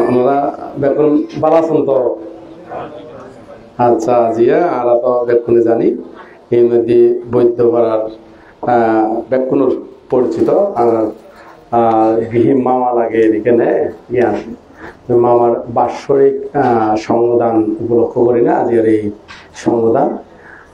ওনারা বেতন বালাসন তো আচ্ছা জিয়া আর তো বেতনে জানি এই মধ্যে বৈদ্যপাড়ার বেতনের পরিচিত আর গৃহী মামা লাগে এখানে ইয়ান মামার বাৎসরিক সংবিধান উপলক্ষ করি না আজকের এই সংবিধান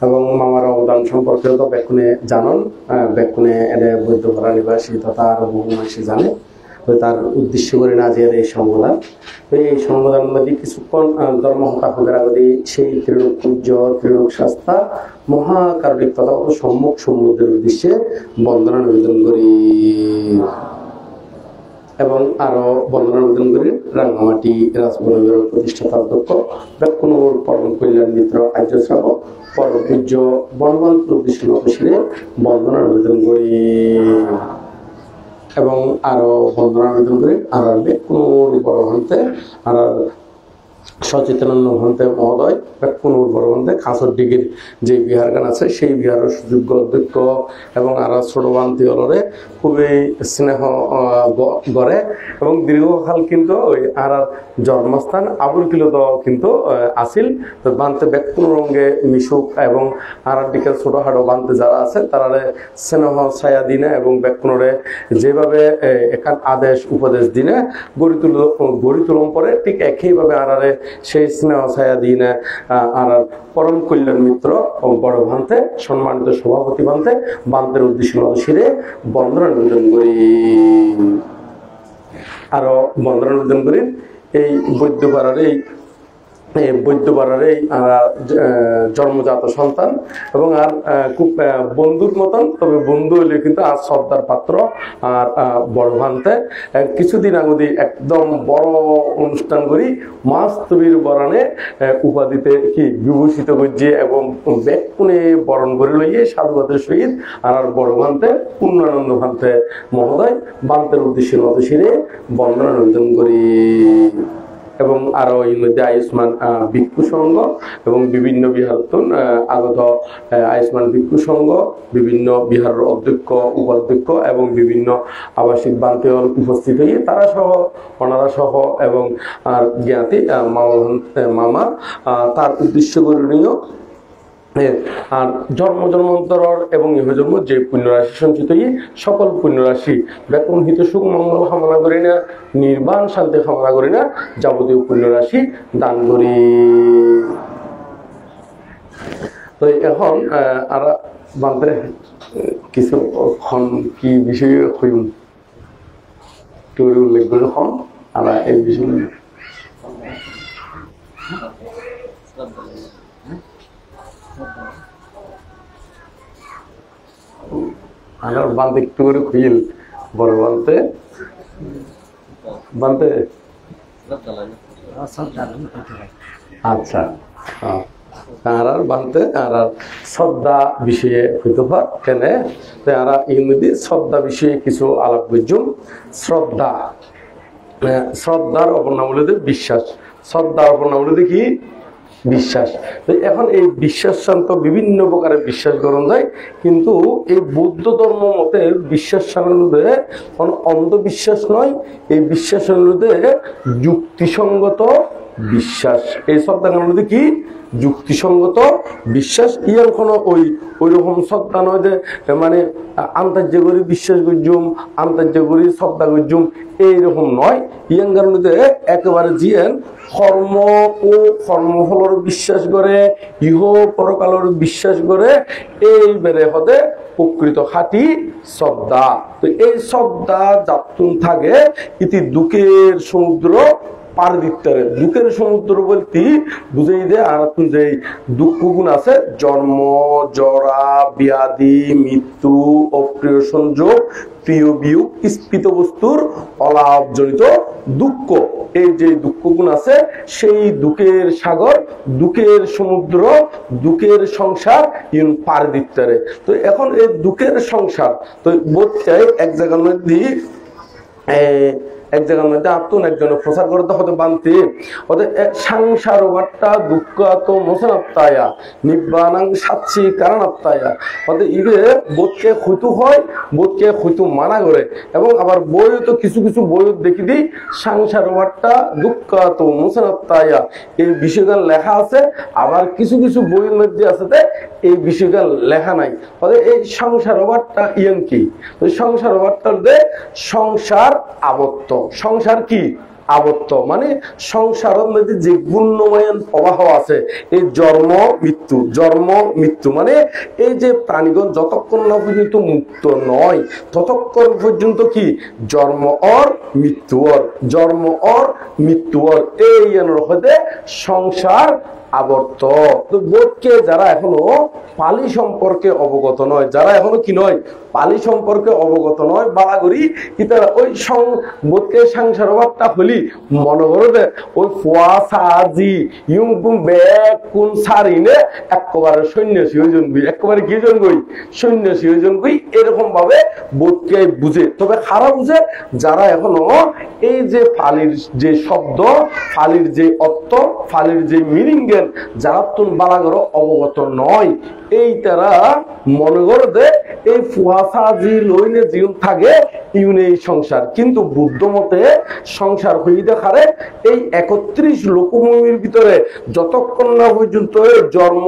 এবং মামার অবদান সম্পর্কে তো বেকুনে জানন বেকুনে এনে বৈদ্যপাড়া নিবাসী তথা আরো বহু মানুষই জানে তো তার উদ্দেশ্য করে না আজকের এই সংবিধান তো এই সংবিধানের মধ্যে কিছুক্ষণ ধর্মহত্যাকের আগে সেই ত্রিলোক পূজ্য ত্রিলোক শাস্তা মহাকারণিক তথা সম্মুখ সমুদ্রের উদ্দেশ্যে বন্দনা নিবেদন করি এবং আরো বন্দনা নিবেদন করি রাঙ্গামাটি রাজবনের প্রতিষ্ঠাতা অধ্যক্ষ বেকুনুর পরম কল্যাণ মিত্র আর্য শ্রাবক পরম পূজ্য বনবন্ত বিষ্ণু বন্দনা নিবেদন করি এবং আরো বন্দনা নিবেদন করি আর বেকুনুর বড় হন্তে আর সচেতনানন্দ ভন্তে মহোদয় বেকুনুর বড় হন্তে খাসর ডিগির যে বিহার গান আছে সেই বিহারের সুযোগ্য অধ্যক্ষ এবং আর ছোট বান্তি অলরে খুবই স্নেহ গড়ে এবং দীর্ঘকাল কিন্তু ওই আর জন্মস্থান আবুল কিলত কিন্তু আসিল তো বান্তে বেকুনুর রঙে মিশুক এবং আর দিকে ছোটখাটো বান্তে যারা আছে তারা স্নেহ ছায়া দিনে এবং বেকুনুরে যেভাবে এখান আদেশ উপদেশ দিনে গড়ি তুলন পরে ঠিক একইভাবে আরারে সেই স্নেহ ছায়া দিনে আর পরম কল্যাণ মিত্র ও বড় ভান্তে সম্মানিত সভাপতি ভান্তে বান্তের উদ্দেশ্য শিরে বন্দনা নিবেদন করি আরো বন্দনা নিবেদন করি এই বৈদ্যপাড়ার এই জন্মজাত সন্তান এবং আর খুব বন্ধুর মতন তবে বন্ধু হলে কিন্তু আর শ্রদ্ধার পাত্র আর বড় ভান্তে কিছুদিন আগে একদম বড় অনুষ্ঠান করি মাস্তবীর বরণে উপাধিতে কি বিভূষিত করছে এবং বেকুনে বরণ করে লইয়ে সাধুবাদের সহিত আর বড় ভান্তে পূর্ণানন্দ ভান্তে মহোদয় বান্তের উদ্দেশ্যে নদশিরে বন্দনা নিবেদন করি এবং আরো এর মধ্যে আয়ুষ্মান ভিক্ষু সংঘ এবং বিভিন্ন বিহারতন আগত আয়ুষ্মান ভিক্ষু সংঘ বিভিন্ন বিহারের অধ্যক্ষ উপাধ্যক্ষ এবং বিভিন্ন আবাসিক বান্তেল উপস্থিত হয়ে তারা সহ ওনারা সহ এবং আর জ্ঞাতি মামা তার উদ্দেশ্য করণীয় আর জন্মান্তর এবং ইহজন্ম যে পুণ্যরাশি সঞ্চিত সকল পুণ্যরাশি বেতন হিত সুখ মঙ্গল কামনা করি না নির্বাণ শান্তি কামনা করি না যাবতীয় পুণ্যরাশি দান করি তো এখন আর বান্ধে কিছু কি বিষয়ে হইম উল্লেখ করে খন আর এই বিষয়ে আমার বান্ধে একটু করে খুইল বড় বান্ধে আচ্ছা আর বান্ধে আর শ্রদ্ধা বিষয়ে হইতে পার কেন আর ইংরেজি শ্রদ্ধা বিষয়ে কিছু আলাপ বুঝুম শ্রদ্ধার অপর নাম বলে বিশ্বাস শ্রদ্ধার অপর নাম বলে কি বিশ্বাস তো এখন এই বিশ্বাস শান্ত বিভিন্ন প্রকারের বিশ্বাস গ্রহণ যায় কিন্তু এই বৌদ্ধ ধর্ম মতে বিশ্বাস সাধারণতে কোনো অন্ধবিশ্বাস নয় এই বিশ্বাসের মধ্যে যুক্তিসঙ্গত বিশ্বাস এই শ্রদ্ধার মধ্যে কি যুক্তিসঙ্গত বিশ্বাস ইয়ার কোনো ওই রকম শ্রদ্ধা নয় যে মানে আন্তর্জাতিক বিশ্বাস করজুম আন্তর্জাতিক শ্রদ্ধা করজুম এইরকম নয় ইয়াঙ্গার মধ্যে একেবারে জিয়েন কর্ম ও কর্মফলের বিশ্বাস করে ইহ পরকালের বিশ্বাস করে এইবারে হতে প্রকৃত খাঁটি শ্রদ্ধা তো এই শ্রদ্ধা যাতুন থাকে ইতি দুঃখের সমুদ্র পার দিতে দুঃখের সমুদ্র বলতে বুঝাই দেয় আর যে দুঃখ গুণ আছে জন্ম জরা ব্যাধি মৃত্যু অপ্রিয় সংযোগ প্রিয় বিয়োগ স্ফীত বস্তুর অলাভজনিত দুঃখ এই যে দুঃখ গুণ আছে সেই দুঃখের সাগর দুঃখের সমুদ্র দুঃখের সংসার ইন পার দিতে তো এখন এই দুঃখের সংসার তো বোধ চাই এক জায়গার মধ্যে এক জায়গার মধ্যে আত্মন একজনের প্রচার করতে হতে বানতে হতে সংসার বাট্টা দুঃখ তো মোসনাত্তায়া নিব্বানাং সাচ্ছি কারণাত্তায়া হতে ইবে বোধকে হইতু হয় বোধকে হইতু মানা করে এবং আবার বইও তো কিছু কিছু বইও দেখি দিই সংসার বাট্টা দুঃখ তো মোসনাত্তায়া এই বিষয়গান লেখা আছে আবার কিছু কিছু বইয়ের মধ্যে আছে এই বিষয়গান লেখা নাই হতে এই সংসার বাট্টা ইয়ান কি সংসার বাট্টার দে সংসার আবদ্ধ সংসার কি আবদ্ধ মানে সংসারের মধ্যে যে গুণময়ন প্রবাহ আছে এই জন্ম মৃত্যু মানে এই যে প্রাণীগণ যতক্ষণ না পর্যন্ত মুক্ত নয় ততক্ষণ পর্যন্ত কি জন্ম অর মৃত্যু অর এই হতে সংসার আবর্ত। তো বোধকে যারা এখনো পালি সম্পর্কে অবগত নয় যারা এখনো কি নয় পালি সম্পর্কে অবগত নয় বালাগরি কি তারা ওই বোধকে সংসারবাদটা হলি মনে করবে ওই ফুয়া সাজি ইউম ব্যাগ কোন সারিনে একেবারে সন্ন্যাসী হইজন গই একেবারে কি জন গই সন্ন্যাসী হইজন গই এরকম ভাবে বোধকে বুঝে তবে খারাপ বুঝে যারা এখনো এই যে ফালির যে শব্দ ফালির যে অর্থ ফালির যে মিনিং জ্ঞান যারা তুন বালাগর অবগত নয় এই তারা মনে করে এই ফুয়াশাজি লইনে জীবন থাকে ইউনে এই সংসার কিন্তু বুদ্ধ মতে সংসার হয়ে দেখারে এই 31 লোকভূমির ভিতরে যতক্ষণ না পর্যন্ত জন্ম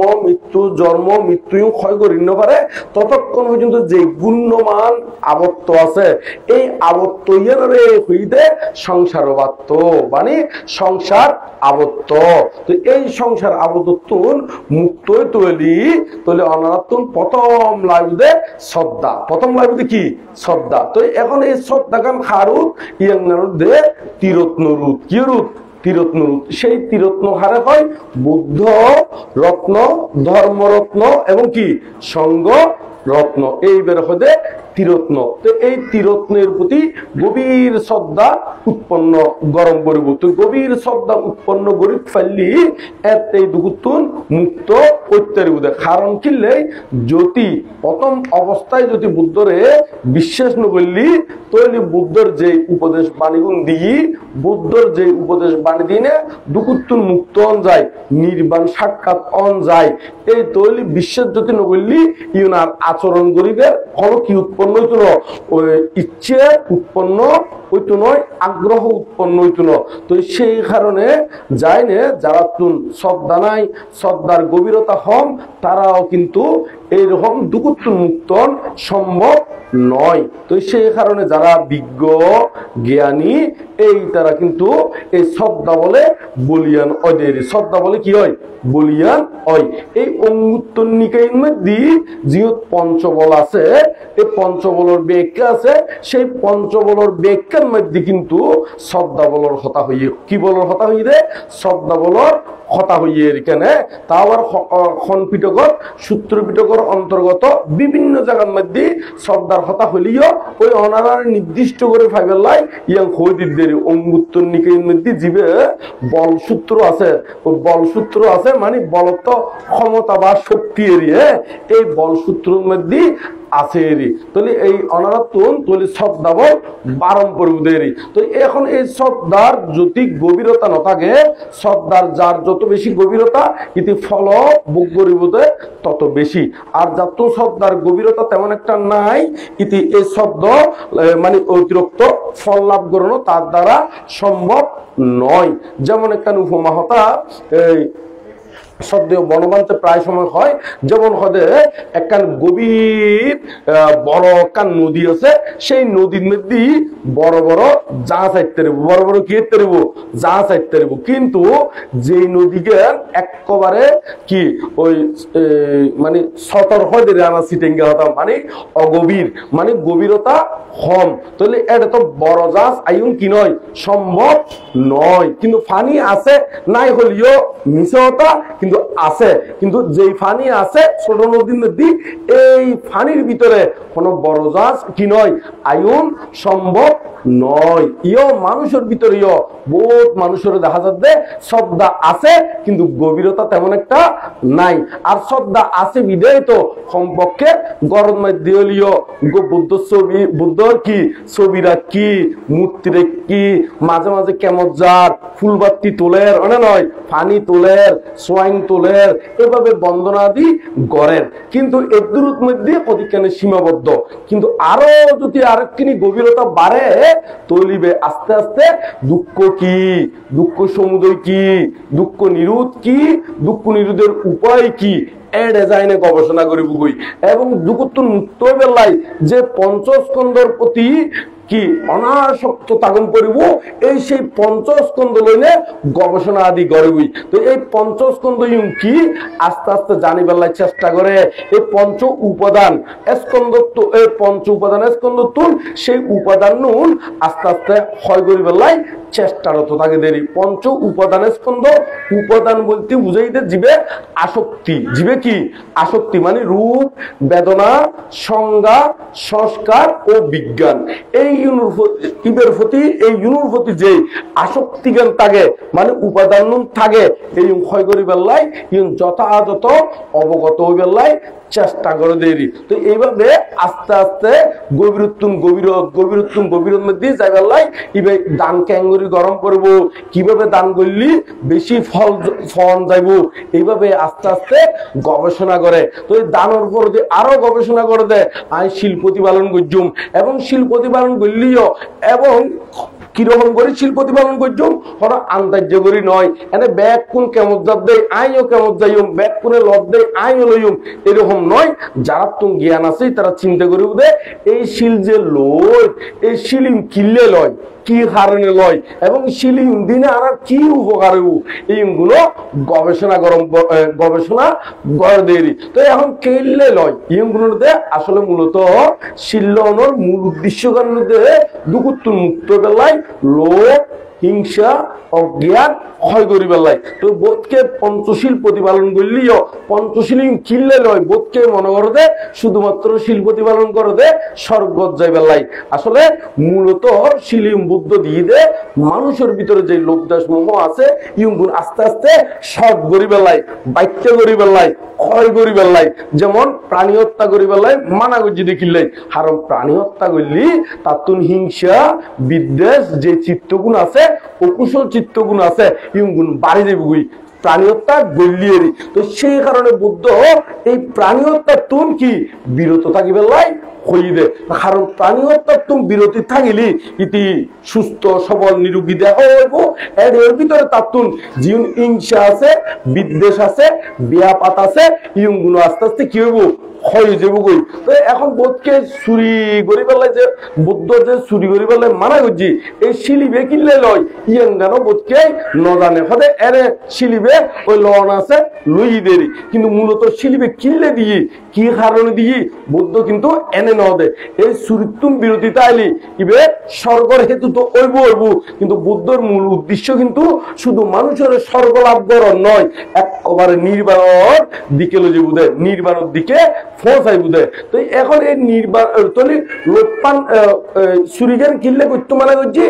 মৃত্যু ক্ষয় করি না পারে ততক্ষণ পর্যন্ত যে গুণমান আবদ্ধ আছে এই আবদ্ধ ইয়ারে হইতে সংসার বাত্ত মানে সংসার আবদ্ধ। তো এই সংসার আবদ্ধ মুক্ত তৈরি তাহলে অনারাত্তুন প্রথম লাইভে শ্রদ্ধা প্রথম লাইভে কি শ্রদ্ধা। তো এখন এই শ্রদ্ধা গান খারুত ইয়াঙ্গানোর দে তীরত্নরুত কি রুত তীরত্নরুত সেই তীরত্ন হারে হয় বুদ্ধ রত্ন ধর্মরত্ন এবং কি সঙ্গ রত্ন এই বের হতে তীরত্ন। তো এই তীরত্নের প্রতি গভীর শ্রদ্ধা উৎপন্ন গরম করিব তো গভীর শ্রদ্ধা উৎপন্ন করি ফেললি এই দুগুতুন মুক্ত অত্যারিব কারণ কিনলে যদি প্রথম অবস্থায় যদি বুদ্ধরে বিশ্বাস নকরলি তাহলে বুদ্ধর যে উপদেশ বাণীগুণ দিই বুদ্ধর যে উপদেশ বাণী দিনে দুগুতুন মুক্ত অন যায় নির্বাণ সাক্ষাৎ অন যায় এই তৈলি বিশ্বাস যদি নকরলি ইউনার আচরণ করিবে কোনো কি উৎপন্ন হইতো না ওই ইচ্ছে উৎপন্ন হইতো নয় আগ্রহ উৎপন্ন হইতো না। তো সেই কারণে যায় না যারা তুন শ্রদ্ধা নাই শ্রদ্ধার গভীরতা হম তারাও কিন্তু এইরকম দুকুত্তুন মুক্তন সম্ভব নয়। তো সেই কারণে যারা বিজ্ঞ জ্ঞানী এই তারা কিন্তু এই শ্রদ্ধা বলে বলিয়ান অদের শ্রদ্ধা বলে কি হয় বলিয়ান হয়। এই অঙ্গুত্তর নিকায়ের মধ্যে যিহত পঞ্চবল আছে এই পঞ্চবলের ব্যাখ্যা আছে সেই পঞ্চবলের ব্যাখ্যার মধ্যে কিন্তু শ্রদ্ধা বলর কথা হইয়ে কি বলর কথা হইয়ে শ্রদ্ধা বলর কথা হইয়ে এখানে তা আবার খন পিটকর সূত্র পিটকর অন্তর্গত বিভিন্ন জায়গার মধ্যে শ্রদ্ধার কথা হইলেও ওই অনারার নির্দিষ্ট করে ফাইবার লাই ইয়াং হইদিদের অঙ্গুত্তর নিকায়ের মধ্যে জীবে বল সূত্র আছে ওই বল সূত্র আছে মানে বলত ক্ষমতা বা শক্তি এরিয়ে এই বল সূত্রের মধ্যে আছে তাহলে এই অনারাতুন তাহলে শ্রদ্ধা বল বারম্পরিদেরই। তো এখন এই শ্রদ্ধার যদি গভীরতা না থাকে শ্রদ্ধার যার যত বেশি গভীরতা ইতি ফল ভোগ করিবতে তত বেশি আর যত শ্রদ্ধার গভীরতা তেমন একটা নাই ইতি এই শব্দ মানে অতিরিক্ত ফল লাভ করানো তার দ্বারা সম্ভব নয়। যেমন একটা উপমা হতা এই সদ্য বনবান্তে প্রায় সময় হয় যেমন হদে একখান গভীর বড় একখান নদী আছে সেই নদীর মধ্যে বড় বড় জাহাজ আইতে পারবো বড় বড় কি আইতে পারবো জাহাজ আইতে পারবো কিন্তু যেই নদীকে একেবারে কি ওই মানে সতর্ক দিয়ে আনা সিটেঙ্গা হতাম মানে অগভীর মানে গভীরতা কম তাহলে এটা তো বড় জাহাজ আইন কি নয় সম্ভব নয় কিন্তু ফানি আছে নাই হলিও মিশে হতা কিন্তু আছে, কিন্তু যেই ফানি আছে ছোট নদীর মধ্যে এই ফানির ভিতরে কোনো বড় জাহাজ কি নয়, আয়ন সম্ভব নয়। ইও মানুষের ভিতরে বহুত মানুষের দেখা যাচ্ছে শ্রদ্ধা আছে কিন্তু গভীরতা তেমন একটা নাই। আর শ্রদ্ধা আছে বিদায় তো কমপক্ষে গরম মধ্যে হলিও বুদ্ধ ছবি, বুদ্ধর কি ছবিরা কি মূর্তিরে কি মাঝে মাঝে কেমন যার ফুলবাতি তোলের অনে নয় পানি তোলের সোয়াইন তোলের এভাবে বন্দনা দি গড়ের, কিন্তু এর দূরত মধ্যে অধিকাংশ সীমাবদ্ধ। কিন্তু আরো যদি আরেকখানি গভীরতা বাড়ে তলিবে আস্তে আস্তে দুঃখ কি, দুঃখ সমুদয় কি, দুঃখ নিরোধ কি, দুঃখ নিরোধের উপায় কি ডিজাইনে গবেষণা করিব গই। এবং দুঃখ মুক্ত বেলায় যে পঞ্চস্কন্ধর প্রতি কি অনাসক্ত তাগম করিব, এই সেই পঞ্চস্কন্ধ লইনে গবেষণা আদি করিবই। তো এই পঞ্চস্কন্ধ কি আস্তে আস্তে জানি বেলায় চেষ্টা করে এই পঞ্চ উপাদান স্কন্ধ, এই পঞ্চ উপাদান স্কন্ধ তুল সেই উপাদান নুন আস্তে আস্তে ক্ষয় করি বেলায় চেষ্টারত থাকে দেরি। পঞ্চ উপাদান স্কন্ধ, উপাদান বলতে বুঝাইতে জীবে আসক্তি, জীবে কি আসক্তি মানে রূপ বেদনা সংজ্ঞা সংস্কার ও বিজ্ঞান। এই ইবের প্রতি এই ইউনুর প্রতি যে আসক্তি জ্ঞান থাকে মানে উপাদান থাকে এই ক্ষয় করি বেলায় যথাযথ অবগত হই বেলায় চেষ্টা করে দেরি। তো এইভাবে আস্তে আস্তে গভীরত্বম গভীরত্বম মধ্যে যাই বেলায় ইবে দান ক্যাঙ্গুরি গরম করবো, কিভাবে দান করলি বেশি ফল যাইব, এইভাবে আস্তে আস্তে গবেষণা করে। তো এই দানের উপর আরো গবেষণা করে দেয় আই শিল প্রতিপালন করছুম এবং শিল প্রতিপালন করলিও এবং কিরকম করে শিল প্রতিপালন করছুম হঠাৎ আন্দাজ্য করি নয় এনে ব্যাগ কোন কেমন যাব দেয় আইও কেমন যাইম, ব্যাগ কোনে লদ দেয় আইও লইম, এরকম নয়। যারা তুমি জ্ঞান আছে তারা চিন্তা করিব দে এই শিল যে লয় এই শিলিম কিনলে লয় কি কারণে লয় এবং শিলিম দিনে আর কি উপকার এইগুলো গবেষণা গবেষণা গড় দেরি। তো এখন কেলে লয় এইগুলোতে আসলে মূলত শিল্লনের মূল উদ্দেশ্য কারণে দুঃখুত্তর মুক্ত বেলায় লোক হিংসা অজ্ঞান ক্ষয় করি বেলায়। তো বোধকে পঞ্চশীল প্রতিপালন করলিও পঞ্চশীল কিনলে লয় বোধকে মনে করে দে শুধুমাত্র শিল প্রতিপালন করে দে স্বর্গ যাই বেলায়। আসলে মূলত শিলিম বুদ্ধ দিয়ে দে মানুষের ভিতরে যে লোকদাস মোহ আছে ইউগুন আস্তে আস্তে সৎ করি বেলায়, বাক্য করি বেলায়, ক্ষয় করি বেলায়। যেমন প্রাণী হত্যা করি বেলায় মানা করছি দেখিলে কারণ প্রাণী হত্যা করলি তার হিংসা বিদ্বেষ যে চিত্তগুণ আছে অকুশল চিত্তগুণ আছে ইউগুণ বাড়ি দেবগুই প্রাণী হত্যা গল্লিয়েরই। তো সেই কারণে বুদ্ধ এই প্রাণী হত্যার তুম কি বিরত থাকিবে লাই হইবে, কারণ প্রাণী হত্যার তুম বিরতি থাকিলি ইতি সুস্থ সবল নিরোগী দেহ হইব। এর ভিতরে তার তুম জীবন হিংসা আছে বিদ্বেষ আছে ব্যাপাত আছে ইউগুণ আস্তে আস্তে কি হইব ক্ষয় যাব গই। তো এখন বোধকে চুরি করি পেলাই যে বুদ্ধ যে চুরি করি পেলাই মানা করছি এই শিলিবে কিনলে লয় ইয়েন যেন বোধকে নজানে হতে এরে শিলিবে ওই লন আছে লই দেরি, কিন্তু মূলত শিলিবে কিনলে দিয়ে কি কারণে দিয়ে বুদ্ধ কিন্তু এনে ন দে এই চুরিতুম বিরতিতে আইলি ইবে স্বর্গর হেতু তো ওইব ওইব, কিন্তু বুদ্ধর মূল উদ্দেশ্য কিন্তু শুধু মানুষের স্বর্গ লাভ করার নয় একেবারে নির্বাণের দিকে লই যাবো দে, নির্বাণের দিকে ফসাই বুঝে। তো এখন এই নির্বাণ তলি লোকপান চুরিগান কিনলে করতে মানে করছি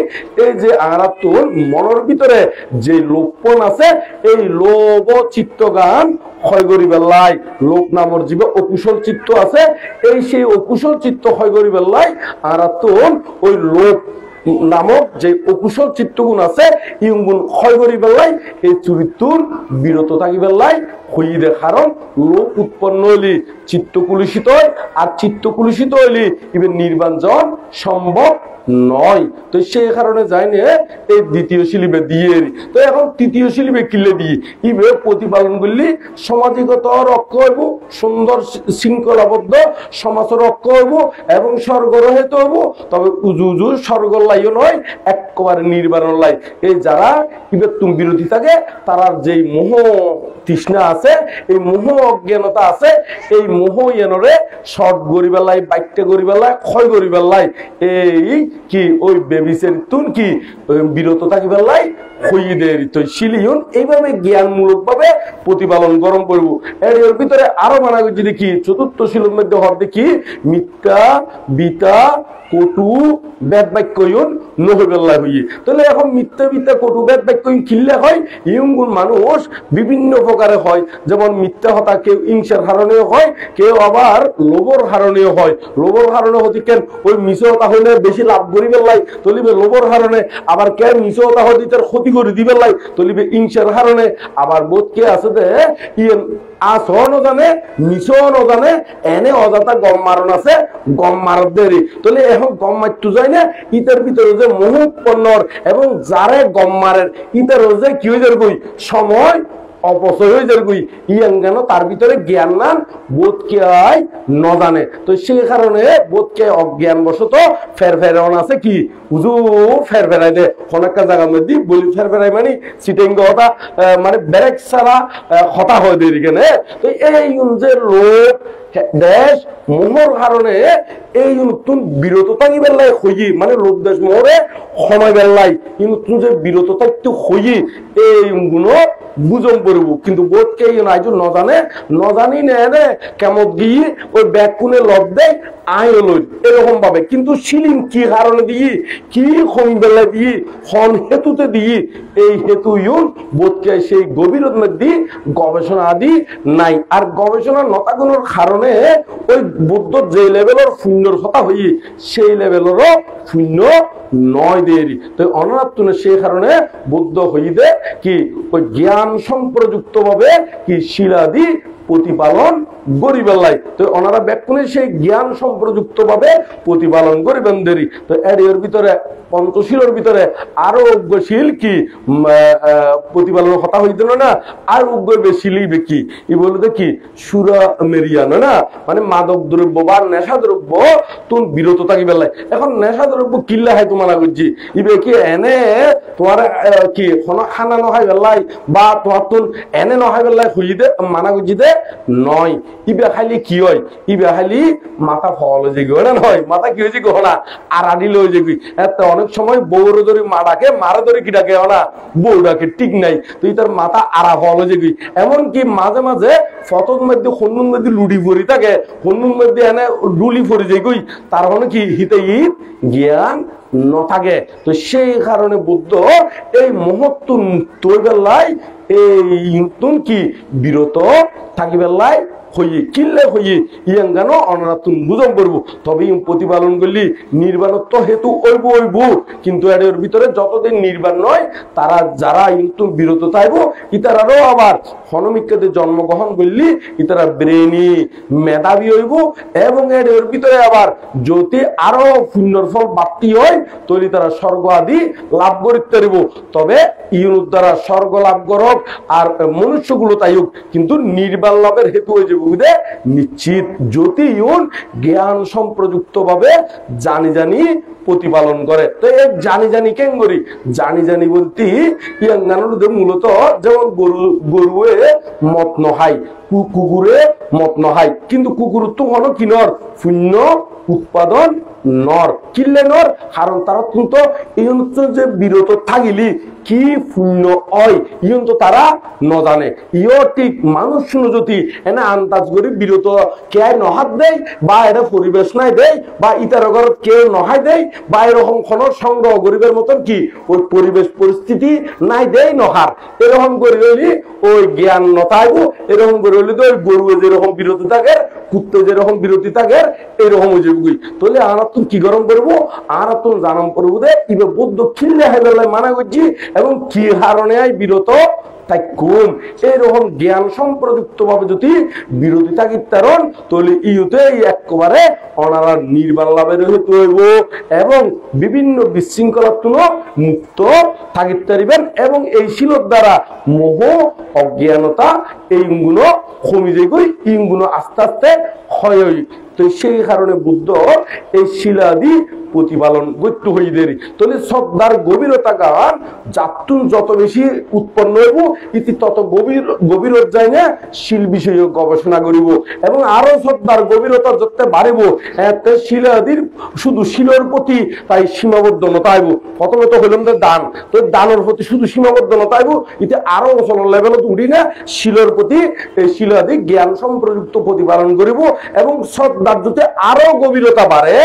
এই যে আরা তোর মনের ভিতরে যে লোকপন আছে এই লোভ চিত্তগান ক্ষয় করি বেলায় লোক নামর জীবে অকুশল চিত্ত আছে এই সেই অকুশল চিত্ত ক্ষয় করি বেলায় আরা তোর ওই লোক নামক যে অকুশল চিত্তগুণ আছে ইগুণ ক্ষয় করি বেলায় এই চরিত্র বিরত থাকি বেলায় হই দে, কারণ লোক উৎপন্ন হইলি চিত্ত কুলুষিত হয় আর চিত্ত কুলুষিত হইলি ইবে নির্বাঞ্জন সম্ভব নয়। তো সেই কারণে যায়নি এই দ্বিতীয় শিলিবে দিয়ে। তো এখন তৃতীয় শিলিবে কিলে দিয়ে ইবে প্রতিপালন করলি সামাজিকতা রক্ষা হইব, সুন্দর শৃঙ্খলাবদ্ধ সমাজ রক্ষা হইব এবং স্বর্গ রহিত হইব। তবে উজু উজু স্বর্গ লাইও নয় একেবারে নির্বাণ লাই। এই যারা ইবে তুমি বিরোধী থাকে তারা যেই মোহ তৃষ্ণা আছে এই মোহ অজ্ঞানতা আছে এই মোহ এনরে শর্ট গরিবেলায় বাইকটা গরিবেলায় ক্ষয় গরিবেলায় এই কি ওই বেবিসের তুন কি বিরত থাকি বেলায় হইয়ে দেয় তো শিলিয়ন এইভাবে জ্ঞানমূলক ভাবে প্রতিপালন গরম করবো। এর ভিতরে আরো মানা করছি দেখি চতুর্থ শিলের মধ্যে হর দেখি মিথ্যা বিতা কটু বেদ বাক্যয়ন নহবেল্লা হইয়ে। তাহলে এখন মিথ্যা বিতা কটু বেদ বাক্যয়ন কিনলে হয় ইয়ঙ্গুন মানুষ বিভিন্ন প্রকারে হয়, যেমন মিথ্যা হতা কেউ হিংসার কারণেও হয়, কেউ আবার লোভর কারণেও হয়। লোভর কারণে হতে কেন ওই মিশতা হইলে বেশি লাভ করি বেলাই তলিবে লোভর কারণে, আবার কে মিশতা হতে তার ক্ষতি করে দিবে লাই তলিবে হিংসার কারণে। আবার বোধ কে আছে দে ইয়ে আসন জানে মিশন জানে এনে অজাতা গম মারণ আছে গম মারত দেরি। তাহলে এখন গম মারতে যায় না ইতার ভিতরে যে মোহ উৎপন্নর এবং যারে গম মারের ইতার যে কি হয়ে যাবে সময় অপচয় হয়ে যাবে ইয়ান তার ভিতরে জ্ঞান নান বোধ কে আয় ন জানে। তো সেই কারণে বোধ কে অজ্ঞান বশত ফের ফেরান আছে কি হুজুর ফের ফেরাই দে অনেকটা জায়গার মধ্যে বলি ফের ফেরাই মানে সিটিং হতা মানে ব্রেক ছাড়া হতা হয়ে দেয় কেনে। তো এই যে লোক দেশ মোহর কারণে এই নতুন বিরত থাকি বেলাই হইয়ে মানে লোক দেশ মোহরে সময় বেলাই কিন্তু যে বিরত থাকতে হইয়ে এই গুণ বুঝম পড়ব। কিন্তু বোধ কে আইজ নজানে নজানি নে কেমন গিয়ে ওই ব্যাগ কোনে লব দেয় আয় লই এরকম ভাবে। কিন্তু শিলিং কি কারণে দিয়ে কি কমি বেলা দিয়ে হন হেতুতে দিয়ে এই হেতু ইউন বোধকে সেই গভীরত মধ্যে গবেষণা আদি নাই। আর গবেষণা নতাগুলোর কারণে ওই বুদ্ধ যে লেভেলের শূন্যর কথা হই সেই লেভেলেরও শূন্য নয় দেরি। তো অনাত্মনে সেই কারণে বুদ্ধ হইদে কি ওই জ্ঞান সম্প্রযুক্ত ভাবে কি শিলাদি প্রতিপালন গরিবেলাই। তো ওনারা ব্যাকুণে সেই জ্ঞান সম্প্রযুক্ত ভাবে প্রতিপালন করিবেন দেরি। তো এর ভিতরে পঞ্চশীলের ভিতরে আরো উগ্রশীল কি প্রতিপালনের কথা হইতে না আর উগ্র বেশি লিবে কি ই বলতে কি সুরা মেরিয়ানো না মানে মাদক দ্রব্য বা নেশা দ্রব্য তুমি বিরত থাকি বেলায়। এখন নেশা দ্রব্য কিল্লা হয় তোমার করছি ইবে কি এনে তোমার কি খানা নহাই বেলাই বা তোমার তুন এনে নহাই বেলায় খুঁজি দে মানা করছি দে নয়। ইবে খালি কি হয় ইবে খালি মাথা ফল হয়ে যাই না নয় মাথা কি হয়েছে গহনা আর আদিল হয়ে যাবি। অনেক সময় বউর ধরে মা ডাকে মারা ধরে কি ডাকে না বউ ডাকে ঠিক নাই। তুই তার মাথা আরা ফল হয়ে যাবি। এমনকি মাঝে মাঝে ফটোর মধ্যে হন্নুর মধ্যে লুডি ভরি থাকে হন্নুর মধ্যে এনে ডুলি ফরি যাই গই তার মানে কি হিতে জ্ঞান ন থাকে। তো সেই কারণে বুদ্ধ এই মহত্ব তৈ বেলায় এই কি বিরত থাকি বেলায় হইয়ে কিল্লে হইয়ে ইয়াং গান অনারাতুন বুঝম করবো। তবে প্রতিপালন করলি নির্বাণত্ব হেতু ওইব ওইব। কিন্তু এর ভিতরে যতদিন নির্বাণ নয় তারা যারা কিন্তু বিরত থাকবো ইতারারও আবার হনমিক্ষাতে জন্মগ্রহণ করলি ইতারা ব্রেনি মেধাবী হইব এবং এর ভিতরে আবার যদি আরো পুণ্যর ফল প্রাপ্তি হয় তৈরি তারা স্বর্গ আদি লাভ করিতে পারিব। তবে ইউনুর দ্বারা স্বর্গ লাভ করক আর মনুষ্যগুলো তাই হোক কিন্তু নির্বাণ লাভের হেতু হয়ে যাবে নিশ্চিত যদি ইউন জ্ঞান সম্প্রযুক্ত ভাবে জানি জানি প্রতিপালন করে। তো এই জানি জানি কেন করি জানি জানি বলতে মূলত যেমন গরুয়ে মত নহাই কুকুরে মত নহাই কিন্তু কুকুর তো হলো কিনর শূন্য উৎপাদন নর কিনলে নর কারণ তারা কিন্তু এই যে বিরত থাকিলি কি শূন্য হয় ইয়ন তো তারা নজানে ইয় ঠিক মানুষ শুনো যদি এনে আন্দাজ করি বিরত কে নহাত দেয় বা এটা পরিবেশ নাই দেয় বা ইতার ঘর কেউ নহাই দেয় বা এরকম কোন সংগ্রহ গরিবের মতন কি ওই পরিবেশ পরিস্থিতি নাই দেয় নহার এরকম করে হইলি ওই জ্ঞান নথাইব এরকম করে হইলে তো ওই গরু যেরকম বিরত থাকে কুত্তে যেরকম বিরতি থাকে এরকম হয়ে যাবি। তাহলে আর তুমি কি গরম করবো আর তুমি জানাম করবো দে ইবে বুদ্ধ খিল্লে হাই বেলায় মানা করছি এবং কি হারণে বিরত তাই কম এইরকম জ্ঞান সম্প্রযুক্ত ভাবে যদি বিরোধী থাকি তারণ তাহলে ইউতে একেবারে অনারা নির্বাণ লাভের হেতু হইব এবং বিভিন্ন বিশৃঙ্খলাত্ম মুক্ত থাকিতে পারিবেন এবং এই শিলর দ্বারা মোহ অজ্ঞানতা এইগুলো কমে যাই এইগুলো আস্তে আস্তে ক্ষয় হই। তো সেই কারণে বুদ্ধ এই শিলাদি প্রতিপালন গত্য হই দেরি তাহলে শ্রদ্ধার গভীরতা গান যাতুন যত বেশি উৎপন্ন হইব ইতি তত গভীরত যায় না শিল বিষয়ে গবেষণা করিব এবং আরো শ্রদ্ধার গভীরতা যত বাড়িব এতে শিলাদির শুধু শিলের প্রতি তাই সীমাবদ্ধ নতাইব প্রথমে তো হইলাম দান তো দানের প্রতি শুধু সীমাবদ্ধ নতাইব ইতি আরো লেভেলত উঠি না শিলের প্রতি শিলাদি জ্ঞান সম্প্রযুক্ত প্রতিপালন করিব এবং শ্রদ্ধার যদি আরো গভীরতা বাড়ে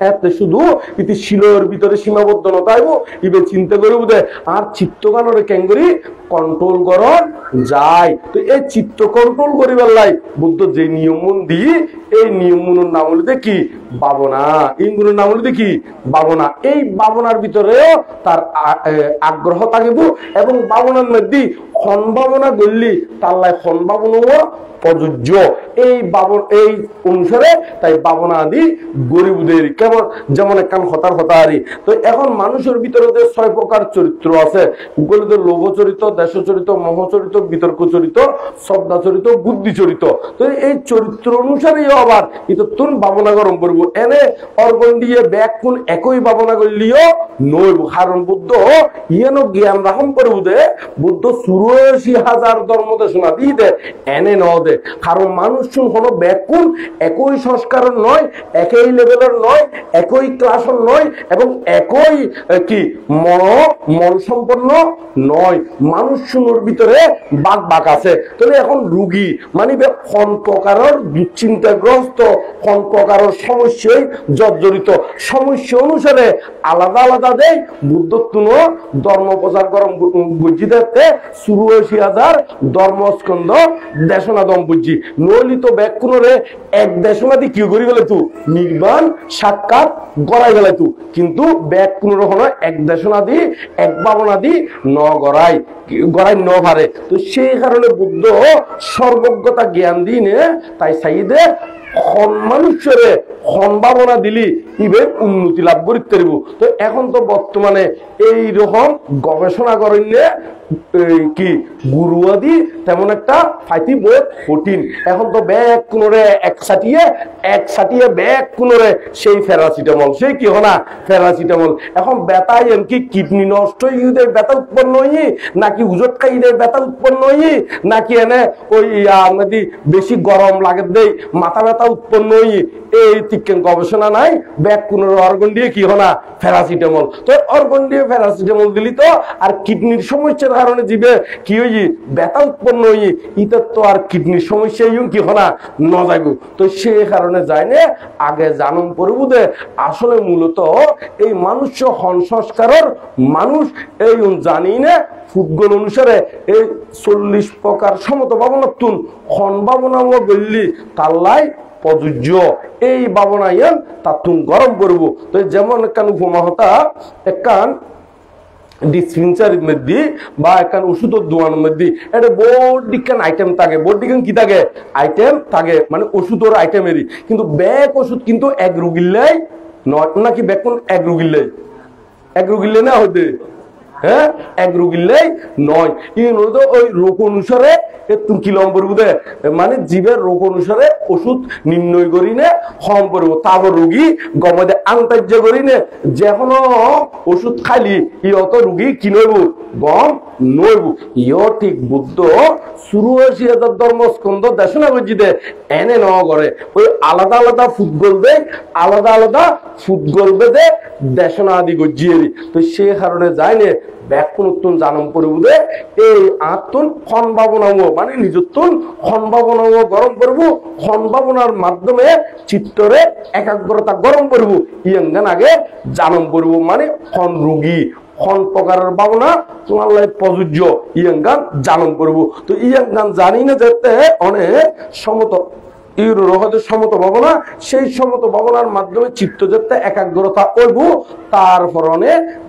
এতে শুধু ইতি শিলের ভিতরে সীমাবদ্ধ নতাইব ইবে চিন্তা করিব দে আর চিত্তগানরে কেঙ্গরি কন্ট্রোল করন যায় তো এই চিত্ত কন্ট্রোল করিবার লাই বুদ্ধ যে নিয়মন দি এই নিয়মগুলোর নাম হলো কি ভাবনা এইগুলোর নাম হলো কি ভাবনা এই ভাবনার ভিতরেও তার আগ্রহ থাকিব এবং ভাবনার মধ্যে সম্ভাবনা গড়লি তার লাই সম্ভাবনাও প্রযোজ্য এই অনুসারে তাই ভাবনা আদি গরিবদের কেমন যেমন একখান হতার হতাহারি তো এখন মানুষের ভিতরে যে 6 প্রকার চরিত্র আছে ওগুলোতে লোভ চরিত্র দেশ চরিত্র মোহ চরিত্র বিতর্ক চরিত্র শ্রদ্ধা চরিত্র বুদ্ধি চরিত্র তো এই চরিত্র অনুসারেই আবার এটা তুন ভাবনা গরম করবো এনে অর্গন দিয়ে ব্যাগ কোন একই ভাবনা করলিও নইব কারণ বুদ্ধ ইয়েন জ্ঞান রাহম করবো দে বুদ্ধ 84,000 ধর্ম দেশনা দিয়ে দে এনে ন দে কারণ মানুষ কোনো ব্যাকুল একই সংস্কারের নয় একই লেভেলের নয় একই ক্লাসের নয় এবং একই কি মন সম্পন্ন নয় মানুষ শুনোর ভিতরে বাক আছে তাহলে এখন রুগী মানে কোন প্রকারের দুশ্চিন্তাগ্রস্ত কোন প্রকারের সমস্যায় জর্জরিত সমস্যা অনুসারে আলাদা আলাদা দেয় বুদ্ধত্ব ধর্ম প্রচার করম বুঝি দেখতে 84,000 ধর্মস্কন্ধ দেশনা দম বুঝি নলিত ব্যাকুণরে এক দেশনা দি কি করি গেলে তু নির্বাণ সাক্ষাৎ গড়াই গেলে তু কিন্তু ব্যাকুণর হলো এক দেশনা দি এক ভাবনা দি ন গড়াই ন পারে তো সেই কারণে বুদ্ধ সর্বজ্ঞতা জ্ঞান দিনে তাই সাইদে মানুষের সম্ভাবনা দিলি ইবে উন্নতি লাভ করতে পারব তো এখন তো বর্তমানে এইরকম গবেষণা করেন কি গুরু আদি তেমন একটা ফাইতি বহুত কঠিন এখন তো ব্যাগ কোনরে এক সাটিয়ে ব্যাগ কোনরে সেই প্যারাসিটামল সেই কি হনা প্যারাসিটামল এখন ব্যথা কি কিডনি নষ্ট হয়ে ব্যথা উৎপন্ন হই নাকি উজট খাই ব্যথা উৎপন্ন হই নাকি এনে ওই আমাদের বেশি গরম লাগে দেই মাথা ব্যথা উৎপন্ন হই এই তিক্কেন গবেষণা নাই ব্যাগ কোনর অর্গন দিয়ে কি হনা প্যারাসিটামল তো অর্গন দিয়ে প্যারাসিটামল দিলি তো আর কিডনির সমস্যার কারণে জীবে কি হই ব্যথা উৎপন্ন হই ইটা তো আর কিডনির সমস্যা কি হনা ন যাইব তো সেই কারণে যায় না আগে জানুন পড়ব দে আসলে মূলত এই মানুষ সংস্কারের মানুষ এই জানি না ফুটবল অনুসারে এই 40 প্রকার সমত ভাবনাতুন সম্ভাবনা বললি তাল্লাই প্রযোজ্য এই ভাবনা ইয়ান তাতুন গরম করব তো যেমন একখান উপমাহতা একখান ডিসপেন্সারির মধ্যে বা একখান ওষুধের দোকানের মধ্যে এটা বোর্ড দিকান আইটেম থাকে বোর্ড দিকান কি থাকে আইটেম থাকে মানে ওষুধের আইটেমেরই কিন্তু ব্যাগ ওষুধ কিন্তু এক রুগীলাই নয় নাকি ব্যাগ কোন এক রুগীলে না হতে হ্যাঁ এক রুগীলাই নয় কিন্তু ওই রোগ অনুসারে তুমি কি লম করবো দে মানে জীবের রোগ অনুসারে ওষুধ নির্ণয় করি নে কম করবো তারপর রুগী গমদে আন্তার্য করি নে যেকোনো ওষুধ খাইলি ইয়ত রুগী কি নইব গম নইব ইয় ঠিক বুদ্ধ 84,000 ধর্মস্কন্ধ দেশনা বুঝি দে এনে ন করে ওই আলাদা আলাদা ফুটবল দেয় আলাদা ফুটবল বেদে দেশনা আদি গজিয়ে তো সে কারণে যায় নে ব্যাকুণ উত্তন জানম পরিবুদে এই আত্মন সম্ভাবনাও মানে নিজত্বন সম্ভাবনাও গরম করব সম্ভাবনার মাধ্যমে চিত্তরে একাগ্রতা গরম করব ইয়াঙ্গান আগে জানম করব মানে খন রোগী খন প্রকারের ভাবনা তোমার লাই প্রযোজ্য ইয়াঙ্গান জানম করব তো ইয়াঙ্গান জানি না যেতে অনেক সমত সমত ভাবনা সেই সমত ভাবনার মাধ্যমে চিত্ত যেতে একাগ্রতা করব তারপর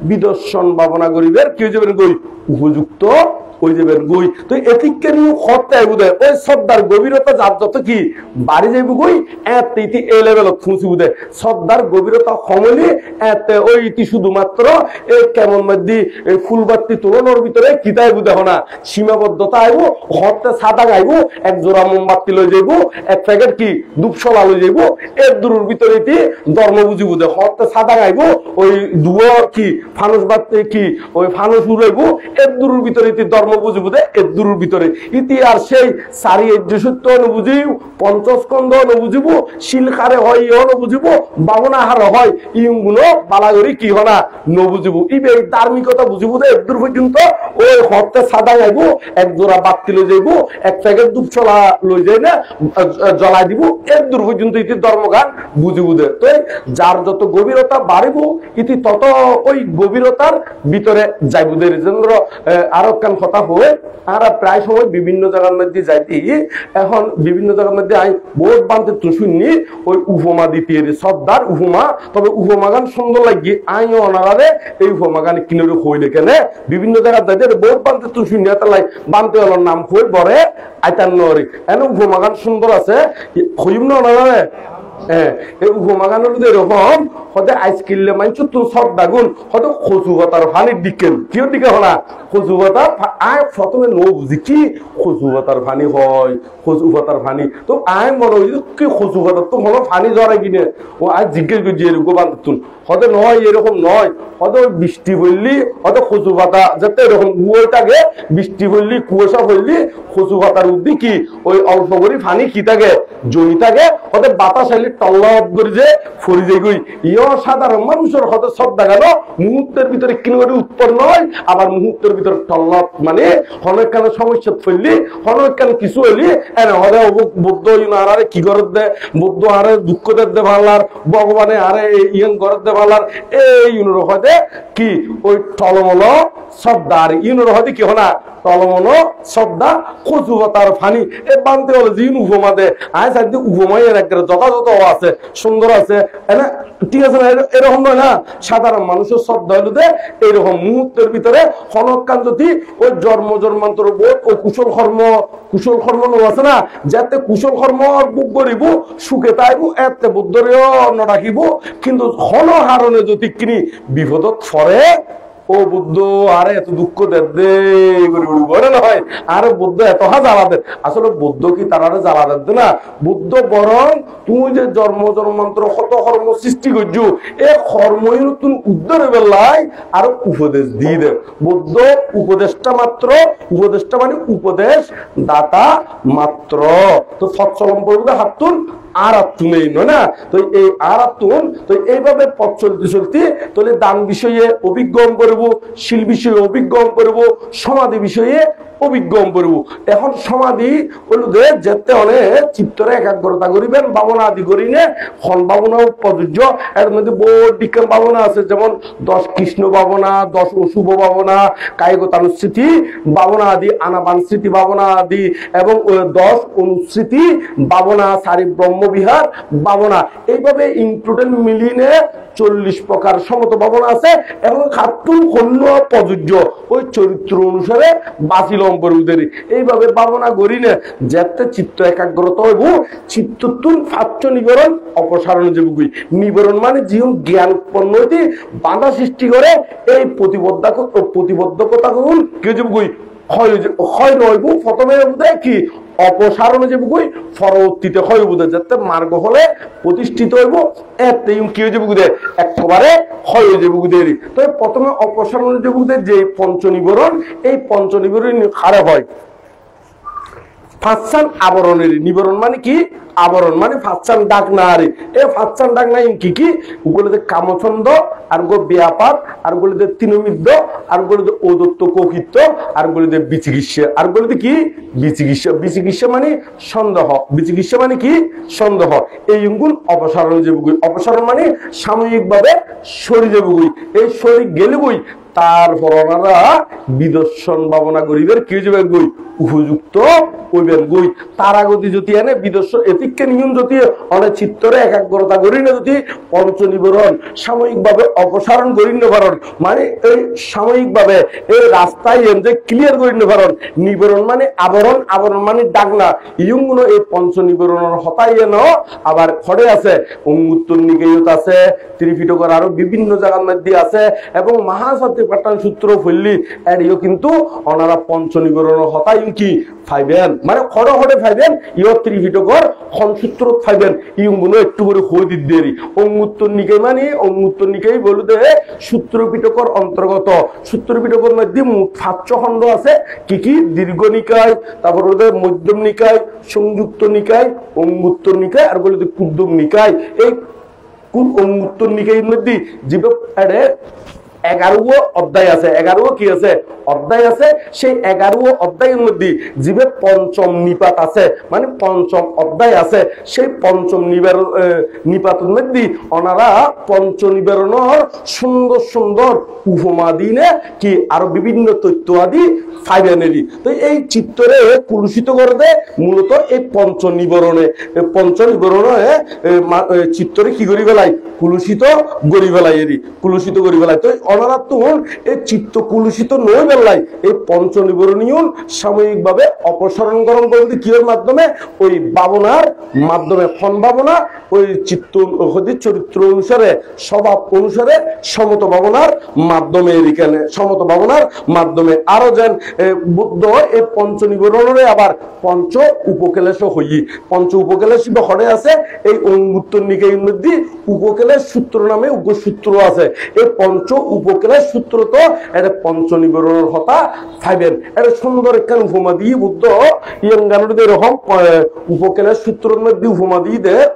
বিদর্শন ভাবনা করিবের কি যাবেন কই উপযুক্ত ওই যাবেন গই তো এথিককে নিয়ে হত্যায় বুঝে ওই শ্রদ্ধার গভীরতা যার যত কি বাড়ি যাইব গই এতে ইতি এ লেভেল খুঁজি বুঝে শ্রদ্ধার গভীরতা কমলে এতে ওই ইতি শুধুমাত্র এই কেমন মধ্যে এই ফুলবাতি তুলনার ভিতরে কিতাই বুঝে না সীমাবদ্ধতা আইব হত্যা সাদা গাইব এক জোড়া মোমবাতি লই যাইব এক প্যাকেট কি দুপসলা লই যাইব এর দূরের ভিতরে ইতি ধর্ম বুঝি বুঝে হত্যা সাদা গাইব ওই দুয়ার কি ফানুস বাতি কি ওই ফানুস উড়াইব এর দূরের ভিতরে ইতি ধর্ম বুঝি বুঝে এর দূরের ভিতরে ইতি আর সেই সারি সত্য অনুবুঝিব পঞ্চস্কন্ধ অনুবুঝিব শিলখারে হয় ই অনুবুঝিব বাবনাহার হয় ইগুলো বালাগরি কি হনা নবুঝিব ইবে ধার্মিকতা বুঝিব এর দূর পর্যন্ত ওই হত্যা সাদা গাইব এক জোড়া বাতি লই যাইব এক প্যাকেট দুপচলা লই যাই না জ্বলাই দিব এর দূর পর্যন্ত ইতি ধর্মগান বুঝিব দে তো যার যত গভীরতা বাড়িব ইতি তত ওই গভীরতার ভিতরে যাইব দে আরো কান কথা হয়ে আর প্রায় সময় বিভিন্ন জায়গার মধ্যে যাইতে এখন বিভিন্ন জায়গার মধ্যে আই বোর্ড বানতে তো শুনি ওই উপমা দিতে শ্রদ্ধার উপমা তবে উপমা গান সুন্দর লাগি আই অনারে এই উপমা গান কিনে হইলে কেন বিভিন্ন জায়গায় যাইতে বোর্ড বানতে তো শুনি তাই বানতে হলো নাম হই বরে আইতান নরে এন উপমা গান সুন্দর আছে হইম না অনারে এই উপমাগানোর এরকম হতে আইস কিনলে মানছ তো সব দাগুন হয়তো খসুগতার ফানির দিকেন কিয় দিকে হলা খসুগতার আয় প্রথমে নো বুঝি কি খসুগতার ফানি হয় খসুগতার ফানি তো আয় মনে হই কি খসুগতার তো মনে ফানি জড়াই কিনে ও আজ জিজ্ঞেস করছি এরকম বান্ধতুন হতে নয় এরকম নয় হয়তো বৃষ্টি হইলি হয়তো খসু পাতা যাতে এরকম কুয়োটাকে বৃষ্টি হইলি কুয়াশা হইলি খসু পাতার উদ্দি কি ওই অল্প করে ফানি কি থাকে জমি থাকে হতে বাতাস আইলে টল্লাপ করে যে ফরি যায় গই ইয় সাধারণ মানুষের হতে সব দেখানো মুহূর্তের ভিতরে কিনবারে উৎপন্ন হয় আবার মুহূর্তের ভিতরে টল্লাপ মানে হনকানে সমস্যা ফেললি হনকান কিছু হইলি এনে হরে বুদ্ধ আরে কি করত দে বুদ্ধ আরে দুঃখ দে ভালার ভগবানে আরে ইয়াং করত দে ভালার এই ইউনোর হতে কি ওই টলমল শব্দার ইউনোর হতে কি হনা টলমল শব্দা কচুবতার ফানি এ বানতে হলে যে উপমা দে আয় সাইডে উপমাই এর একটা যথাযথ আছে সুন্দর আছে এনে ঠিক আছে না এরকম নয় না সাধারণ মানুষের শব্দ হইল দে এইরকম মুহূর্তের ভিতরে হনকান যদি ওই জন্মান্তর বোধ ও কুশল কর্ম আছে না যাতে কুশল কর্ম বুক করিব সুখে তাইব এতে বুদ্ধরেও নডাকিব কিন্তু হন হারণে যদি কিনি বিপদত ফরে ও বুদ্ধ আরে এত দুঃখ দে নহয় আরে বুদ্ধ এত জ্বালা দে আসলে বুদ্ধ কি তারা জ্বালা দে না বুদ্ধ বরং তুমি যে জন্মান্তর কত কর্ম সৃষ্টি করছো এই কর্মই নতুন উদ্ধারে বেলায় আর উপদেশ দিয়ে দে বুদ্ধ উপদেশটা মানে উপদেশ দাতা মাত্র তো সৎসলম পড়বে হাতুন আর আত্মুন এই নয় না তো এই আর আত্মুন তো এইভাবে পথ চলতে তাহলে দান বিষয়ে অভিজ্ঞম করব শিল বিষয়ে অভিজ্ঞম করব সমাধি বিষয়ে অভিজ্ঞম করব এখন সমাধি হলো যে যেতে অনেক চিত্তরে একাগ্রতা করিবেন ভাবনা আদি করি নে খন ভাবনা প্রযোজ্য এর মধ্যে বহু বিজ্ঞান ভাবনা আছে যেমন 10 কৃষ্ণ ভাবনা 10 অশুভ ভাবনা কায়িকতানুস্মৃতি ভাবনা আদি আনাপান স্মৃতি ভাবনা আদি এবং 10 অনুস্মৃতি ভাবনা সারি ব্রহ্মবিহার ভাবনা এইভাবে ইনক্লুডেড মিলিয়ে 40 প্রকার সমত ভাবনা আছে এবং খাতুন খন্য প্রযোজ্য ওই চরিত্র অনুসারে বাতিল এইভাবে ভাবনা করি না যাতে চিত্ত একাগ্রতা হইব চিত্ততুন ফাচ্চ নিবরণ অপসারণ যাবি নিবরণ মানে জীবন জ্ঞান উৎপন্ন হইতে বাধা সৃষ্টি করে এই প্রতিবদ্ধকতা করুন কে যাবি হয় রইব প্রথমে কি অপসারণ যাবি পরবর্তীতে হয় বুঝে যাতে মার্গ হলে প্রতিষ্ঠিত হইব এতে কি হয়ে যাবি একেবারে হয় যাবি দেরি তো প্রথমে অপসারণ যাবি যে পঞ্চনিবরণ এই পঞ্চনিবরণ খারাপ হয় ফাঁসান আবরণের নিবরণ মানে কি আবরণ মানে ফাঁসান ডাক না আরে এ ফাঁসান ডাক না কি ওগুলোতে কামছন্দ আর গো ব্যাপার আর গুলোতে তৃণমিদ্য আর গুলোতে ঔদত্ত কৌকিত্য আর গুলোতে বিচিকিৎসা আর গুলোতে কি বিচিকিৎসা মানে সন্দেহ বিচিকিৎসা মানে কি সন্দেহ এই গুণ অপসারণ যে অপসারণ মানে সাময়িকভাবে সরে যাবে এই সরে গেলে বই তারপর ওনারা বিদর্শন ভাবনা করিবের কি যাবে উপযুক্ত হইবেন গই। তারা গতি যদি এনে বিদর্শ এতিককে নিয়ম যদি অনেক চিত্তরে একাগ্রতা করি না, যদি পঞ্চ নিবরণ সাময়িকভাবে অপসারণ করি না পারণ, মানে এই সাময়িকভাবে এই রাস্তায় যে ক্লিয়ার করি না পারণ। নিবরণ মানে আবরণ, আবরণ মানে ডাকনা, ইয়ুগুলো এই পঞ্চ নিবরণের হতাই এন আবার খড়ে আছে, অঙ্গুত্তর নিকেয়ত আছে, ত্রিপিটকের আরো বিভিন্ন জায়গার মধ্যে আছে, এবং মহাসতিপাট্টান সূত্র ফললি এরিও কিন্তু ওনারা পঞ্চ নিবরণের হতাই কি ফাইবেন, মানে খড়ে খড়ে ফাইবেন, ইয় ত্রিপিটকর সূত্র ফাইবেন, ইয়ুগুলো একটু করে হয়ে দিতে দেরি। অঙ্গুত্তর নিকাই মানে অঙ্গুত্তর নিকাই বলতে সূত্র পিটকর অন্তর্গত। সূত্র পিটকের মধ্যে মোট 5 খণ্ড আছে, কি কি? দীর্ঘ নিকায়, তারপর মধ্যম নিকায়, সংযুক্ত নিকায়, অঙ্গুত্তর নিকায়, আর বলতে কুদ্দম নিকায়। এই অঙ্গুত্তর নিকায়ের মধ্যে জীব 11 অধ্যায় আছে। 11 কি আছে? অধ্যায় আছে। সেই 11 অধ্যায়ের মধ্যে জীবে পঞ্চম নিপাত আছে, মানে পঞ্চম অধ্যায় আছে। সেই পঞ্চম নিপাতের মধ্যে ওনারা পঞ্চ নিবারণের সুন্দর সুন্দর উপমা দিনে কি আরো বিভিন্ন তথ্য আদি ফাইবেনেরই। তো এই চিত্তরে কুলুষিত করে দেয় মূলত এই পঞ্চ নিবরণে। পঞ্চ নিবরণে চিত্তরে কি করি বেলায়? কুলুষিত গড়ি বেলায়, এরই কুলুষিত গড়ি বেলায়। তো ওনারা তো এই চিত্ত কুলুষিত নয় বেলায় এই পঞ্চ নিবরণীয় সাময়িকভাবে অপসারণ গ্রহণ করতে কিয়ের মাধ্যমে? ওই ভাবনার মাধ্যমে, ক্ষণ ভাবনা, ওই চিত্ত চরিত্র অনুসারে, স্বভাব অনুসারে সমত ভাবনার মাধ্যমে, এখানে সমত ভাবনার মাধ্যমে আরো যেন বুদ্ধ এই পঞ্চ নিবরণে আবার পঞ্চ উপকেলেশ হই। পঞ্চ উপকেলেশ হরে আছে এই অঙ্গুত্তর নিকায়ের মধ্যে উপকেলেশ সূত্র নামে উপসূত্র আছে। এই পঞ্চ উপকেলেশ সূত্র তো এটা পঞ্চ নিবরণের হতা ফাইবেন। এটা সুন্দর একটা উপমা দিয়ে বুদ্ধ ইয়াঙ্গানোর এরকম উপকেলেশ সূত্রের মধ্যে উপমা দিয়ে দেয়।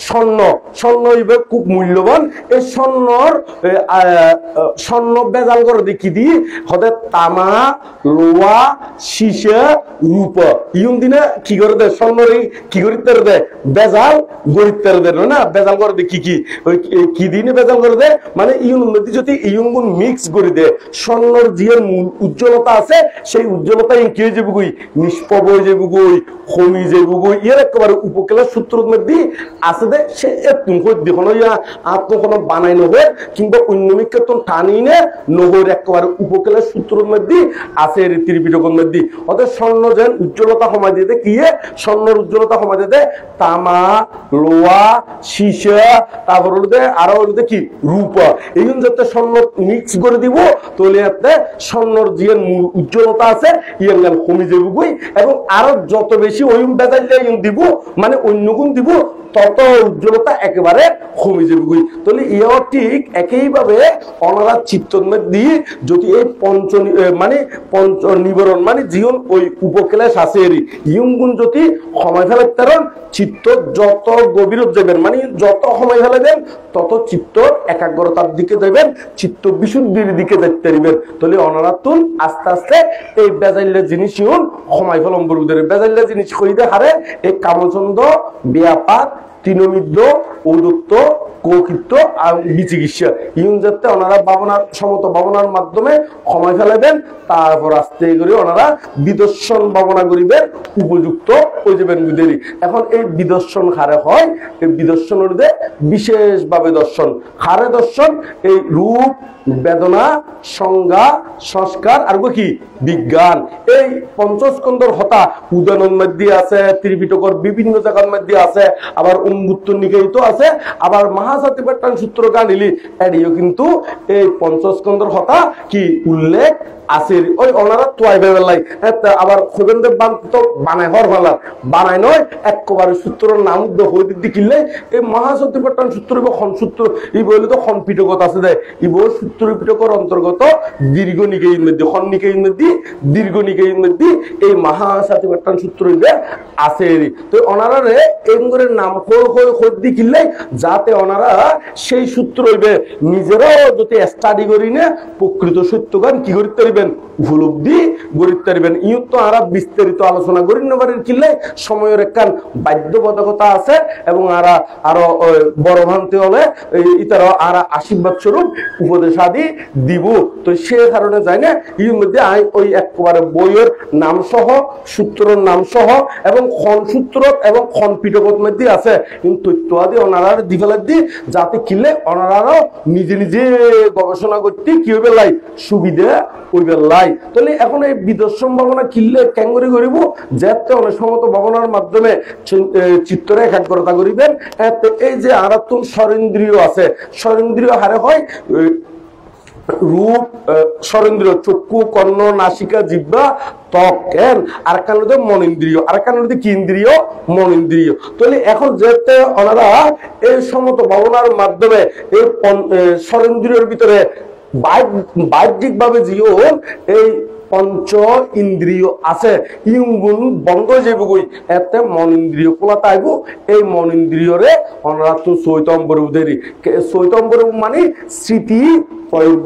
স্বর্ণ, স্বর্ণ খুব মূল্যবান। এই স্বর্ণ বেজাল করে দেখি দি হতে তামা, লোহা, সীসা, রূপ ইউন দিনে কি করে দেয়? স্বর্ণর কি করিতে দেয়? বেজাল গরিতে দেয় না? বেজাল করে দেখি কি ওই কি দিনে বেজাল করে দেয়, মানে ইউন উন্নতি যদি ইউন মিক্স করে দেয়, স্বর্ণর যে মূল উজ্জ্বলতা আছে সেই উজ্জ্বলতা কি হয়ে যাবে গই? নিষ্পব হয়ে যাবে গই, কমি যাবে গই। এর একেবারে উপকেলার সূত্রের মধ্যে আছে দে সে দেখুন আত্মখন বানাই নহর কিংবা অন্যমিককে তো টানি নে নহর একেবারে উপকেলার সূত্রের মধ্যে আছে ত্রিপিটকের মধ্যে। অর্থাৎ স্বর্ণ যেন উজ্জ্বলতা সময় দিতে কি? স্বর্ণের উজ্জ্বলতা সময় দিতে তামা, লোহা, সীসা, তারপর আরো কি রূপ, এই যাতে স্বর্ণ মিক্স করে দিব তাহলে স্বর্ণর যে মূল উজ্জ্বলতা আছে ইয়ান কমে যাবে বই, এবং আরো যত বেশি ওই বেজাইলে দিব মানে অন্য গুণ দিব তত উজ্জ্বলতা একেবারে কমে যাবে। তাহলে ইও ঠিক একইভাবে ওনারা চিত্তর মধ্যে যদি এই মানে পঞ্চ নিবরণ মানে জীবন ওই উপকেলেশ আছে ইয়ং গুণ যদি সময় ফেলাতে পারেন চিত্ত যত গভীরত যাবেন, মানে যত সময় ফেলাবেন তত চিত্ত একাগ্রতার দিকে যাবেন, চিত্ত বিশুদ্ধির দিকে যেতে পারবেন। তাহলে ওনারা তুন আস্তে আস্তে এই বেজাইলে জিনিস সময় ফলম বলুদের বেজাইলে জিনিস কইতে হারে এই কামচন্দ, ব্যাপার, তৃণমিদ্র, ঔদত্ত, কৌকৃত্য আর বিচিকিৎসা ইউন যাতে ওনারা ভাবনার সমত ভাবনার মাধ্যমে সময় ফেলাবেন, তারপর আস্তে করে ওনারা বিদর্শন ভাবনা করিবেন, উপযুক্ত হয়ে যাবেন বুঝেরি। এখন এই বিদর্শন হারে হয়, এই বিদর্শনের বিশেষভাবে দর্শন হারে দর্শন এই রূপ, বেদনা, সংজ্ঞা, সংস্কার আর কি বিজ্ঞান। এই পঞ্চস্কন্ধর হতা উদাহরণ মধ্যে আছে, ত্রিপিটকের বিভিন্ন জায়গার মধ্যে আছে, আবার অঙ্গুত্তর নিকায়িত আছে, আবার মহাসতিপাট্টান সূত্র গানিলি এডিও কিন্তু এই পঞ্চস্কন্ধর হতা কি উল্লেখ আছে। ওই ওনারা তোয়াই বেলাই আবার খোবেনদেব তো বানাই হর ভালা বানাই নয় একেবারে সূত্রের নাম হইতে কিনলে এই মহাসতিপাট্টান সূত্র বা খন সূত্র এই বইলে তো খন পিটকত আছে দেয় এই বই সূত্র পিটকের অন্তর্গত দীর্ঘ নিকায়ের মধ্যে খন নিকায়ের মধ্যে দীর্ঘ নিকায়ের মধ্যে এই মহাসতিপাট্টান সূত্র আছে। তো ওনারা এঙ্গরের নাম হইতে কিনলে যাতে ওনারা সেই সূত্র হইবে নিজেরাও যদি স্টাডি করি না প্রকৃত সত্যগান কি করতে পারবেন পারিবেন উপলব্ধি গড়িতে পারিবেন। ইউ তো আরা বিস্তারিত আলোচনা করি নেবারের কিনলে সময়ের একখান বাধ্যবাধকতা আছে এবং আরা আরো বড় ভান্তি হলে ইতারা আরা আশীর্বাদ স্বরূপ উপদেশ আদি দিব। তো সে কারণে যাই না ইউর মধ্যে ওই একবারে বইয়ের নাম সহ সূত্রের নাম সহ এবং খন সূত্র এবং খন পিটকত মধ্যে আছে কিন্তু তথ্য আদি ওনারা দিফেলার দি যাতে কিনলে ওনারাও নিজে নিজে গবেষণা করতে কি হইবে লাই সুবিধা হইবে লাই। তাহলে এখন এই বিদর্শন ভাবনা কিনলে ক্যাঙ্গরি করিব যাতে অনেক সমত ভাবনার মাধ্যমে চিত্তরে একাগ্রতা করিবেন। এই যে আরাত্মন স্বরেন্দ্রীয় আছে, স্বরেন্দ্রীয় হারে হয় রূপ স্বরেন্দ্রীয়, চক্ষু, কর্ণ, নাসিকা, জিহ্বা, ত্বক, আর কান হচ্ছে মনেন্দ্রিয়, আর কান হচ্ছে কি ইন্দ্রিয়? মনেন্দ্রিয়। তাহলে এখন যেতে ওনারা এই সমত ভাবনার মাধ্যমে এই স্বরেন্দ্রিয়র ভিতরে বাহ্যিক ভাবে জীবন এই পঞ্চ ইন্দ্রিয় আছে ইউগুণ বন্ধ যেবুই এতে মন ইন্দ্রিয় খোলা তাইব। এই মন ইন্দ্রিয়রে ওনারা তো চৈতম্বরুদেরই চৈতম্বরু মানে স্মৃতি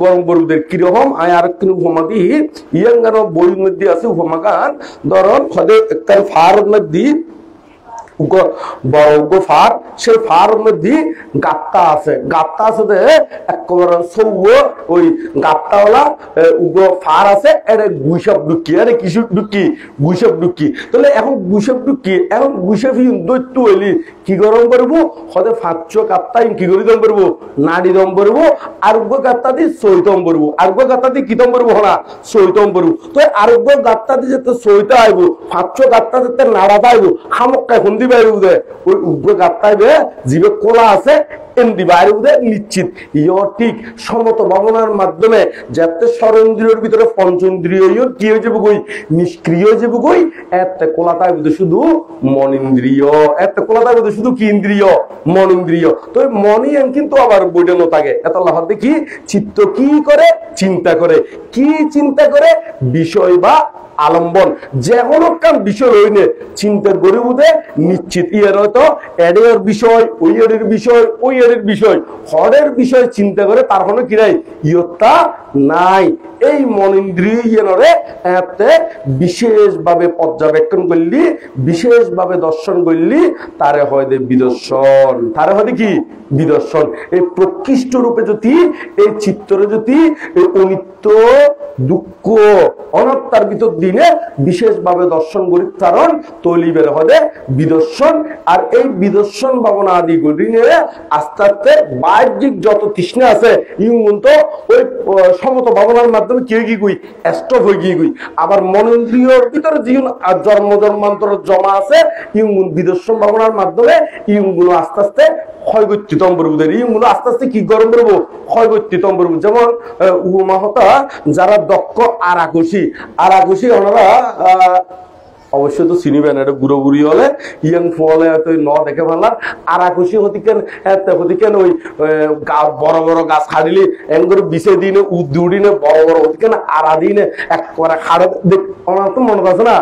গরমবরুদের কিরকম আয় আর কিন্তু উপমা দি ইয়াঙ্গান বইয়ের মধ্যে আছে উপমা গান ধরন একটা ফার মধ্যে বড় ফার সেই ফার মধ্যে গাত্তা আছে, গাত্তা আছে একেবারে সৌ ওই গাত্তাওয়ালা ফার আছে এটা গুইসব ঢুকি, আরে কিছু ঢুকি গুইসব ঢুকি। তাহলে এখন গুইসব ঢুকি এখন গুইসব দৈত্য হইলি কি গরম করবো হতে ফাঁচ গাত্তা কি করে দম করবো নাড়ি দম করবো আরোগ্য গাত্তা দিয়ে চৈতম করবো, আরোগ্য গাত্তা দিয়ে কিতম করবো না চৈতম করবো। তো আরোগ্য গাত্তা দিয়ে যেতে চৈতা আইব ফাঁচ গাত্তা যেতে নাড়াতে আইব খামক্কা এখন দিবে ওই উগ্র গাত্তাইবে জীবে কোলা আছে নিশ্চিত ইয় ঠিক সমত ভাবনার মাধ্যমে যাতে স্বরেন্দ্রিয়র ভিতরে পঞ্চেন্দ্রিয় কি হয়ে যাবো গই নিষ্ক্রিয় হয়ে যাবো গই এতে কোলাতায় বোধ শুধু মন ইন্দ্রিয়, এতে কোলাতায় বোধ শুধু কি ইন্দ্রিয়? মন ইন্দ্রিয়। তো মনই কিন্তু আবার বৈডানো থাকে এত লাভ দেখি চিত্ত কি করে চিন্তা করে, কি চিন্তা করে বিষয় বা আলম্বন যে কোনো কাম বিষয় হইনে চিন্তার গড়ে উঠে নিশ্চিত ইয়ার হয়তো এডের বিষয় ওই এডের বিষয় ওই এডের বিষয় হরের বিষয় চিন্তা করে তার কোনো কিরাই ইয়ত্তা নাই। এই মন ইন্দ্রিয়রে এতে বিশেষভাবে পর্যবেক্ষণ করলি বিশেষভাবে দর্শন করলি তারে হয় দে বিদর্শন, তারে হয় কি বিদর্শন। এই প্রকৃষ্ট রূপে যদি এই চিত্তরে যদি অনিত্য দুঃখ অনাত্মার ভিতর দিনে বিশেষভাবে দর্শন করি কারণ তৈলি বের হবে বিদর্শন। আর এই বিদর্শন ভাবনা আদি গড়িনে আস্তে আস্তে বাহ্যিক যত তৃষ্ণা আছে ইউন তো ওই সমত ভাবনার মাধ্যমে কি হয়ে গই স্টপ হয়ে গিয়ে গই। আবার মনেন্দ্রিয়র ভিতরে জীবন জন্ম জন্মান্তর জমা আছে ইউন বিদর্শন ভাবনার মাধ্যমে ইউনগুলো আস্তে আস্তে ক্ষয়গত্যিতম বরবুদের ইউনগুলো আস্তে আস্তে কি গরম করবো ক্ষয়গত্যিতম বরবু। যেমন উমাহতা যারা দক্ষ আরাকুশি ওনারা অবশ্যই তো চিনিবেন এটা বুড়ো বুড়ি হলে ইয়াং ফলে হয়তো ন দেখে ভালার আরাকুশি হতিকেন ওই বড় বড় গাছ খাড়িলি এন করে বিছে দিনে উদ্দুড়িনে বড় বড় হতিকেন আড়া দিনে একবারে খাড়ে ওনার তো মনে আছে না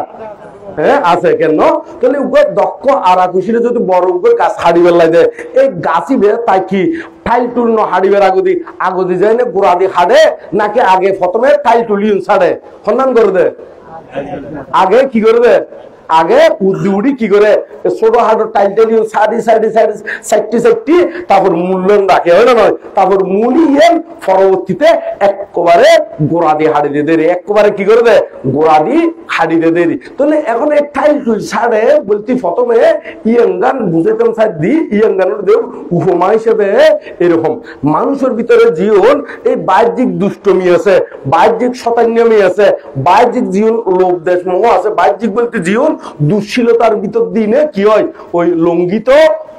হ্যাঁ আছে কেন? তাহলে দক্ষ আরাকুশিরে যদি বড় গাছ হাড়ি বেলায় দেয় এই গাছই বে তাই কি টাইল টুল হাড়িবের আগদি যায় না গোড়া দিয়ে হাড়ে নাকি আগে প্রথমে টাইল টুলিয়ন ছাড়ে সন্ধান করে দে আগে কি করবে আগে উদ্দি কি করে ছোট হাটো টাইল টাইল সাইডটি তারপর মূল্যায়ন রাখে হয় না নয় তারপর মূল্যায়ন পরবর্তীতে একবারে গোড়া দিয়ে হাড়ি দিয়ে দেরি একবারে কি করবে গোড়া দিয়ে হাড়ি দিয়ে দেরি। তাহলে এখন এই টাইল টুল ছাড়ে বলতে প্রথমে ইয়াঙ্গান বুঝেতাম সাইড দি ইয়াঙ্গানের দেব উপমা হিসেবে এরকম মানুষের ভিতরে জীবন এই বাহ্যিক দুষ্টমি আছে, বাহ্যিক শতান্যমি আছে, বাহ্যিক জীবন লোভ দেশ মোহ আছে। বাহ্যিক বলতে জীবন দুঃশীলতার ভিতর দিনে কি হয় ওই লঙ্ঘিত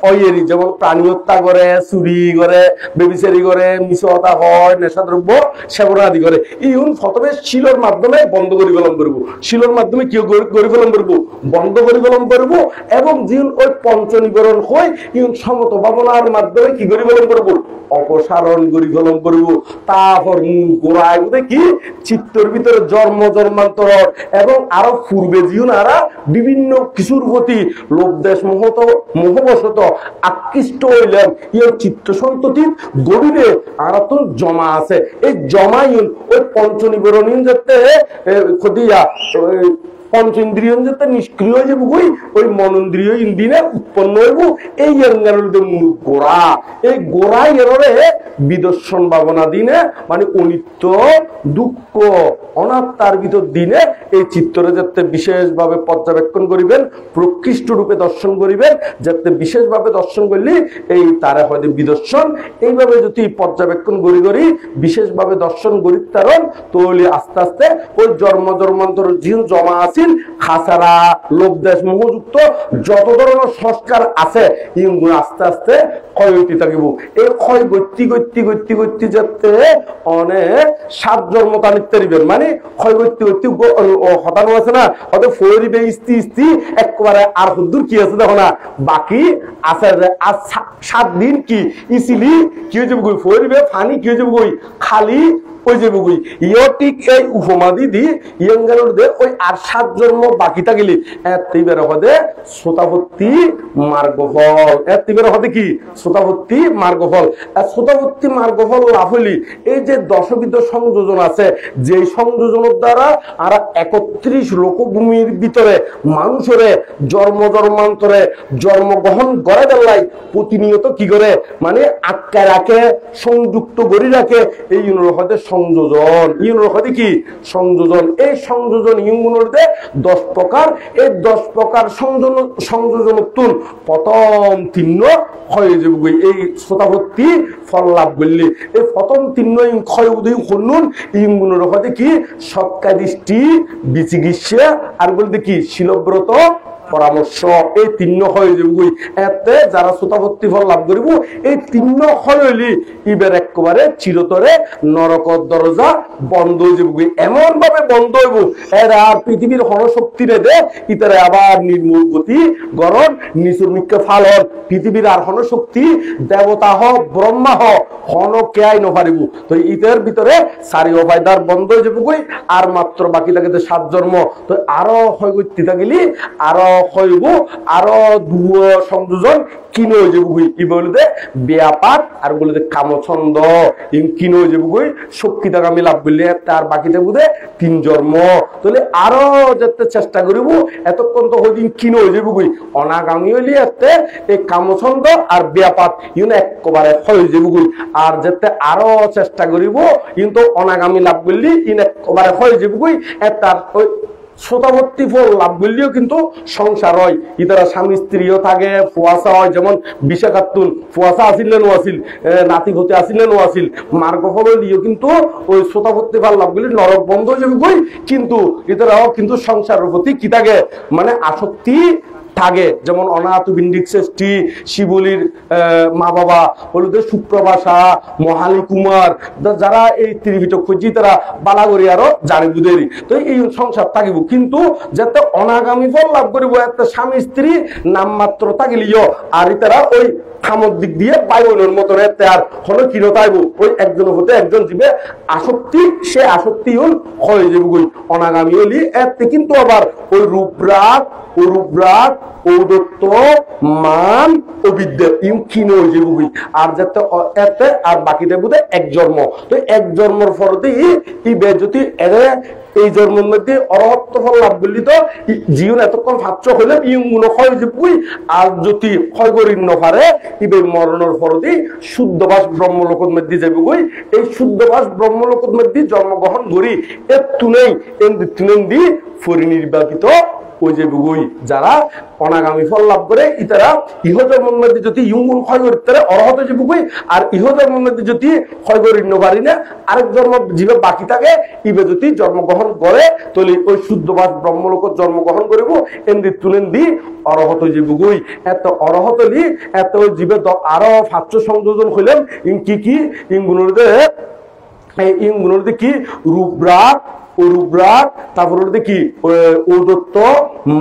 অয়েরি যেমন প্রাণী হত্যা করে, চুরি করে, বেবিচারি করে, মিশতা হয়, নেশাদ্রব্য সেবন আদি করে। ইউন প্রথমে শিলর মাধ্যমে বন্ধ করে গলম করবো, শিলর মাধ্যমে কি করে গলম করবো বন্ধ করে গলম করবো এবং যিন ওই পঞ্চ নিবরণ হয় ইউন সমত ভাবনার মাধ্যমে কি করে গলম করবো অপসারণ করি গলম করবো। তারপর গোড়ায় কি চিত্তর ভিতরে জন্ম জন্মান্তর এবং আরো পূর্বে জীবন আরা বিভিন্ন কিছুর প্রতি লোভ দেশ মোহবশত আকৃষ্ট হইলেন ইয়র চিত্ত সন্ততির গভীরে আর তো জমা আছে এই জমাইন ওই পঞ্চনিবরণীন যাতে খদিয়া পঞ্চ ইন্দ্রিয় যাতে নিষ্ক্রিয় হয়ে যাবো ওই মনেন্দ্রিয় ইন্দ্রিয়ে উৎপন্ন হইব এই মূল গোড়া এই গোড়াই এরে বিদর্শন ভাবনা দিনে মানে অনিত্য দুঃখ অনাত্মার ভিতর দিনে এই চিত্তরে যাতে বিশেষভাবে পর্যবেক্ষণ করিবেন প্রকৃষ্ট রূপে দর্শন করিবেন যাতে বিশেষভাবে দর্শন করলে এই তারা হয়তো বিদর্শন এইভাবে যদি পর্যবেক্ষণ করি করি বিশেষভাবে দর্শন করি তারণ তাহলে আস্তে আস্তে ওই জন্ম জন্মান্তর জিন জমা আছিল খাসারা লোভ দেশ মোহযুক্ত যত ধরনের সংস্কার আছে এইগুলো আস্তে আস্তে ক্ষয় হইতে থাকিব এই ক্ষয় গতি গতি গতি গতি যাতে অনেক সাত জন্ম টানিতে দিবেন মানে ক্ষয় গতি গতি হতানো আছে না হয়তো ফরিবে ইস্তি ইস্তি একবারে আর হুদ্দুর কি আছে দেখো না বাকি আছে আর 7 দিন কি ইসিলি কি হয়ে যাবে ফরিবে ফানি কি হয়ে যাবে খালি ওই যে বুগুই ইয়টিক এই উপমাদি দি ইয়ঙ্গালোর দে ওই আর 7 জন্ম বাকি থাকিলে এতইবার হদে শ্রোতাভক্তি মার্গফল এতইবার হদে কি শ্রোতাভক্তি মার্গফল শ্রোতাভক্তি মার্গফল লাভ হইলি এই যে দশবিধ সংযোজন আছে যে সংযোজনের দ্বারা আর 31 লোকভূমির ভিতরে মানুষের জন্ম জন্মান্তরে জন্মগ্রহণ করে দেলাই প্রতিনিয়ত কি করে মানে আটকা রাখে সংযুক্ত করি রাখে এই হদে সংযোজন ইউনোর হতে কি সংযোজন এই সংযোজন ইউগুলোতে 10 প্রকার এই 10 প্রকার সংযোজন প্রথম 3 ক্ষয় যাবে এই শ্রোতাভক্তি ফল লাভ করলে এই প্রথম 3 ক্ষয় উদয় হনুন ইউগুলোর হতে কি সৎকা দৃষ্টি বিচিকিৎসা আর বলতে কি শিলব্রত পরামর্শ এই 3 হয়ে যাবে এতে যারা শ্রোতাভক্তি ফল লাভ করিব এই 3 হয় হইলি ইবের একবারে চিরতরে নরকর দরজা বন্ধ হয়ে যাবে এমন ভাবে বন্ধ হইব এরা আর পৃথিবীর হনশক্তি রে দে ইতারে আবার নির্মূল গতি গরণ নিচুরমিককে ফালন পৃথিবীর আর হনশক্তি দেবতা হ ব্রহ্মা হ হন কেয়াই নপারিব তো ইতের ভিতরে সারি অবায়দার বন্ধ হয়ে যাবে আর মাত্র বাকি থাকে 7 জন্ম তো আরো হয় গতি থাকিলি আরো হইব আরো সংযোজন কিনো হয়ে যাবো ই বলতে ব্যাপার আর বলতে কামছন্দ কিনো হয়ে যাবো শক্তিদাগামী লাভ করলে তার বাকি থাকবো 3 জন্ম তাহলে আরো যেতে চেষ্টা করিব এতক্ষণ তো হইদিন কিনো হয়ে যাবো অনাগামী হইলে এতে এই কামছন্দ আর ব্যাপার ইউন একবারে হয়ে যাবো আর যেতে আরো চেষ্টা করিব কিন্তু অনাগামী লাভ করলে ইন একবারে হয়ে যাবো তার ওই শ্রোতাভক্তি ফল লাভ করলেও কিন্তু সংসার হয় ইতারা স্বামী স্ত্রীও থাকে ফুয়াশা হয় যেমন বিশাখাতুন ফুয়াশা আসিলেন ও আসিল নাতি হতে আসিলেন ও আসিল মার্গফল হইলেও কিন্তু ওই শ্রোতাভক্তি ফল লাভ করলে নরক বন্ধ হয়ে যাবে কিন্তু ইতারাও কিন্তু সংসারের প্রতি কি থাকে মানে আসক্তি থাকে যেমন অনাথ বিন্দিক শ্রেষ্ঠী শিবলির মা বাবা হলুদের সুপ্রভাষা মহালী কুমার যারা এই ত্রিভিটক খুঁজি তারা বালাগরি আরো জানি বুঝেরি তো এই সংসার থাকিব কিন্তু যাতে অনাগামী ফল লাভ করিব একটা স্বামী স্ত্রী নামমাত্র থাকিলিও আর তারা ওই খামর দিক দিয়ে বায়ুনের মতন এতে আর হলো কিনো তাইব ওই একজন হতে একজন জীবে আসক্তি সে আসক্তি হয়ে যাবে অনাগামী হলি এতে কিন্তু আবার ওই রূপরাগ রূপরাগ ঔদত্ত মান ও বিদ্যা কিনো হয়ে যাবে আর যাতে এতে আর বাকি দেবো 1 জন্ম তো 1 জন্মর ফলতে ইবে যদি এই জন্মের মধ্যে অরহত্ব ফল লাভ করলি তো জীবন এতক্ষণ ফাচ্ছ হইলে ইউগুলো ক্ষয় যাবই আর যদি ক্ষয় করি নপারে ইবে মরণের ফলতে শুদ্ধবাস ব্রহ্মলোকত মধ্যে যাবে এই শুদ্ধবাস ব্রহ্মলোকত মধ্যে জন্মগ্রহণ করি এর তুলেই তুলেন দি পরিনির্বাচিত ওই যে বুগুই যারা অনাগামী ফল লাভ করে ইতারা ইহজন্মের মধ্যে যদি ইউগুণ ক্ষয় করতে অরহত যে বুগুই আর ইহজন্মের মধ্যে যদি ক্ষয় করি পারি না আরেক জন্ম জীবে বাকি থাকে ইবে যদি জন্মগ্রহণ করে তাহলে ওই শুদ্ধবাদ ব্রহ্মলোক জন্মগ্রহণ করিব এমনি তুলেন দি অরহত যে বুগুই এত অরহত দি এত জীবে আরো 500 সংযোজন হইলেন কি ইংগুলোর কি রূপরাগ রূপরাগ তারপর কি ঔদত্ত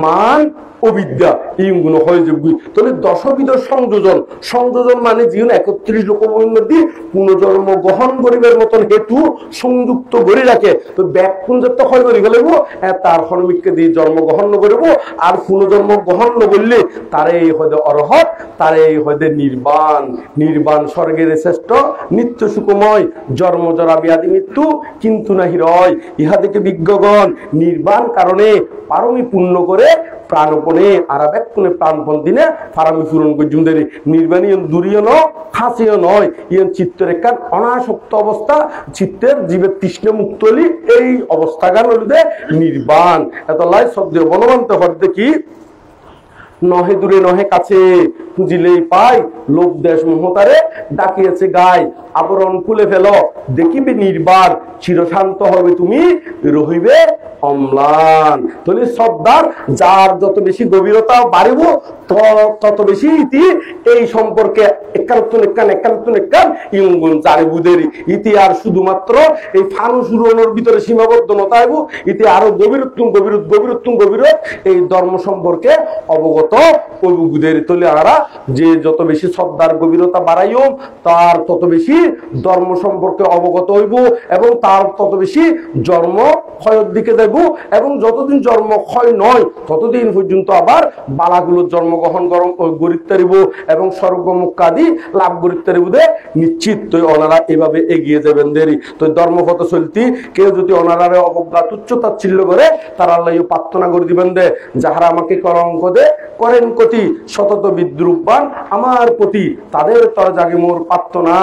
মান ও অবিদ্যা ইগুলো হয় যোগ্য তাহলে দশবিধ সংযোজন সংযোজন মানে জীবন 31 লোক মধ্যে পুনর্জন্ম গ্রহণ করিবার মতন হেতু সংযুক্ত করে রাখে তো ব্যাকুণ যত হয় করি ফেলব তার হনমিককে দিয়ে জন্মগ্রহণ করব আর পুনর্জন্ম গ্রহণ করলে তারে হয়তো অরহত তারে হয়তো নির্বাণ নির্বাণ স্বর্গের শ্রেষ্ঠ নিত্য সুখময় জন্ম জরা ব্যাধি মৃত্যু কিন্তু নাহি রয় ইহা থেকে বিজ্ঞগণ নির্বাণ কারণে পারমি পূর্ণ করে প্রাণপণে আর ব্যাকুণে প্রাণপণ দিনে ফারামি পূরণ করে নির্বাণী দূরীয় ন খাসিও নয় ইয়ন চিত্তের একখান অনাসক্ত অবস্থা চিত্তের জীবের তৃষ্ণ মুক্ত হলি এই অবস্থাগান হলিতে নির্বাণ এত লাই শব্দ বলবন্ত হতে কি নহে দূরে নহে কাছে খুঁজিলেই পাই লোক দেশ মহতারে ডাকিয়েছে গায় আবরণ খুলে ফেল দেখিবে নির্বাণ চিরশান্ত হবে তুমি রহিবে অম্লান তাহলে শ্রদ্ধার যার যত বেশি গভীরতা বাড়িব তত বেশি ইতি এই সম্পর্কে ইঙ্গুন জারিবুদের ইতি আর শুধুমাত্র এই ফানুস উড়ানোর ভিতরে সীমাবদ্ধ নতাইব ইতি আরো গভীরত্ব এই ধর্ম সম্পর্কে অবগত অবুদের তলে আরা যে যত বেশি শ্রদ্ধার গভীরতা বাড়াইও তার তত বেশি ধর্ম সম্পর্কে অবগত হইব এবং তার তত বেশি জন্ম ক্ষয়ের দিকে যাইব এবং যতদিন জন্ম ক্ষয় নয় ততদিন পর্যন্ত আবার বালাগুলোর জন্মগ্রহণ গরিত পারিব এবং স্বর্গমুখাদি লাভ গরিত পারিব নিশ্চিত তো ওনারা এভাবে এগিয়ে যাবেন দেরি তো ধর্মপথ চলতি কেউ যদি ওনারারে অবজ্ঞা তুচ্ছতাচ্ছিল্য করে তারা আল্লাহ প্রার্থনা করে দিবেন দে যাহারা আমাকে কলঙ্ক দে করেন কতি সতত বিদ্রুপবান আমার প্রতি তাদের তর জাগে মোর প্রার্থনা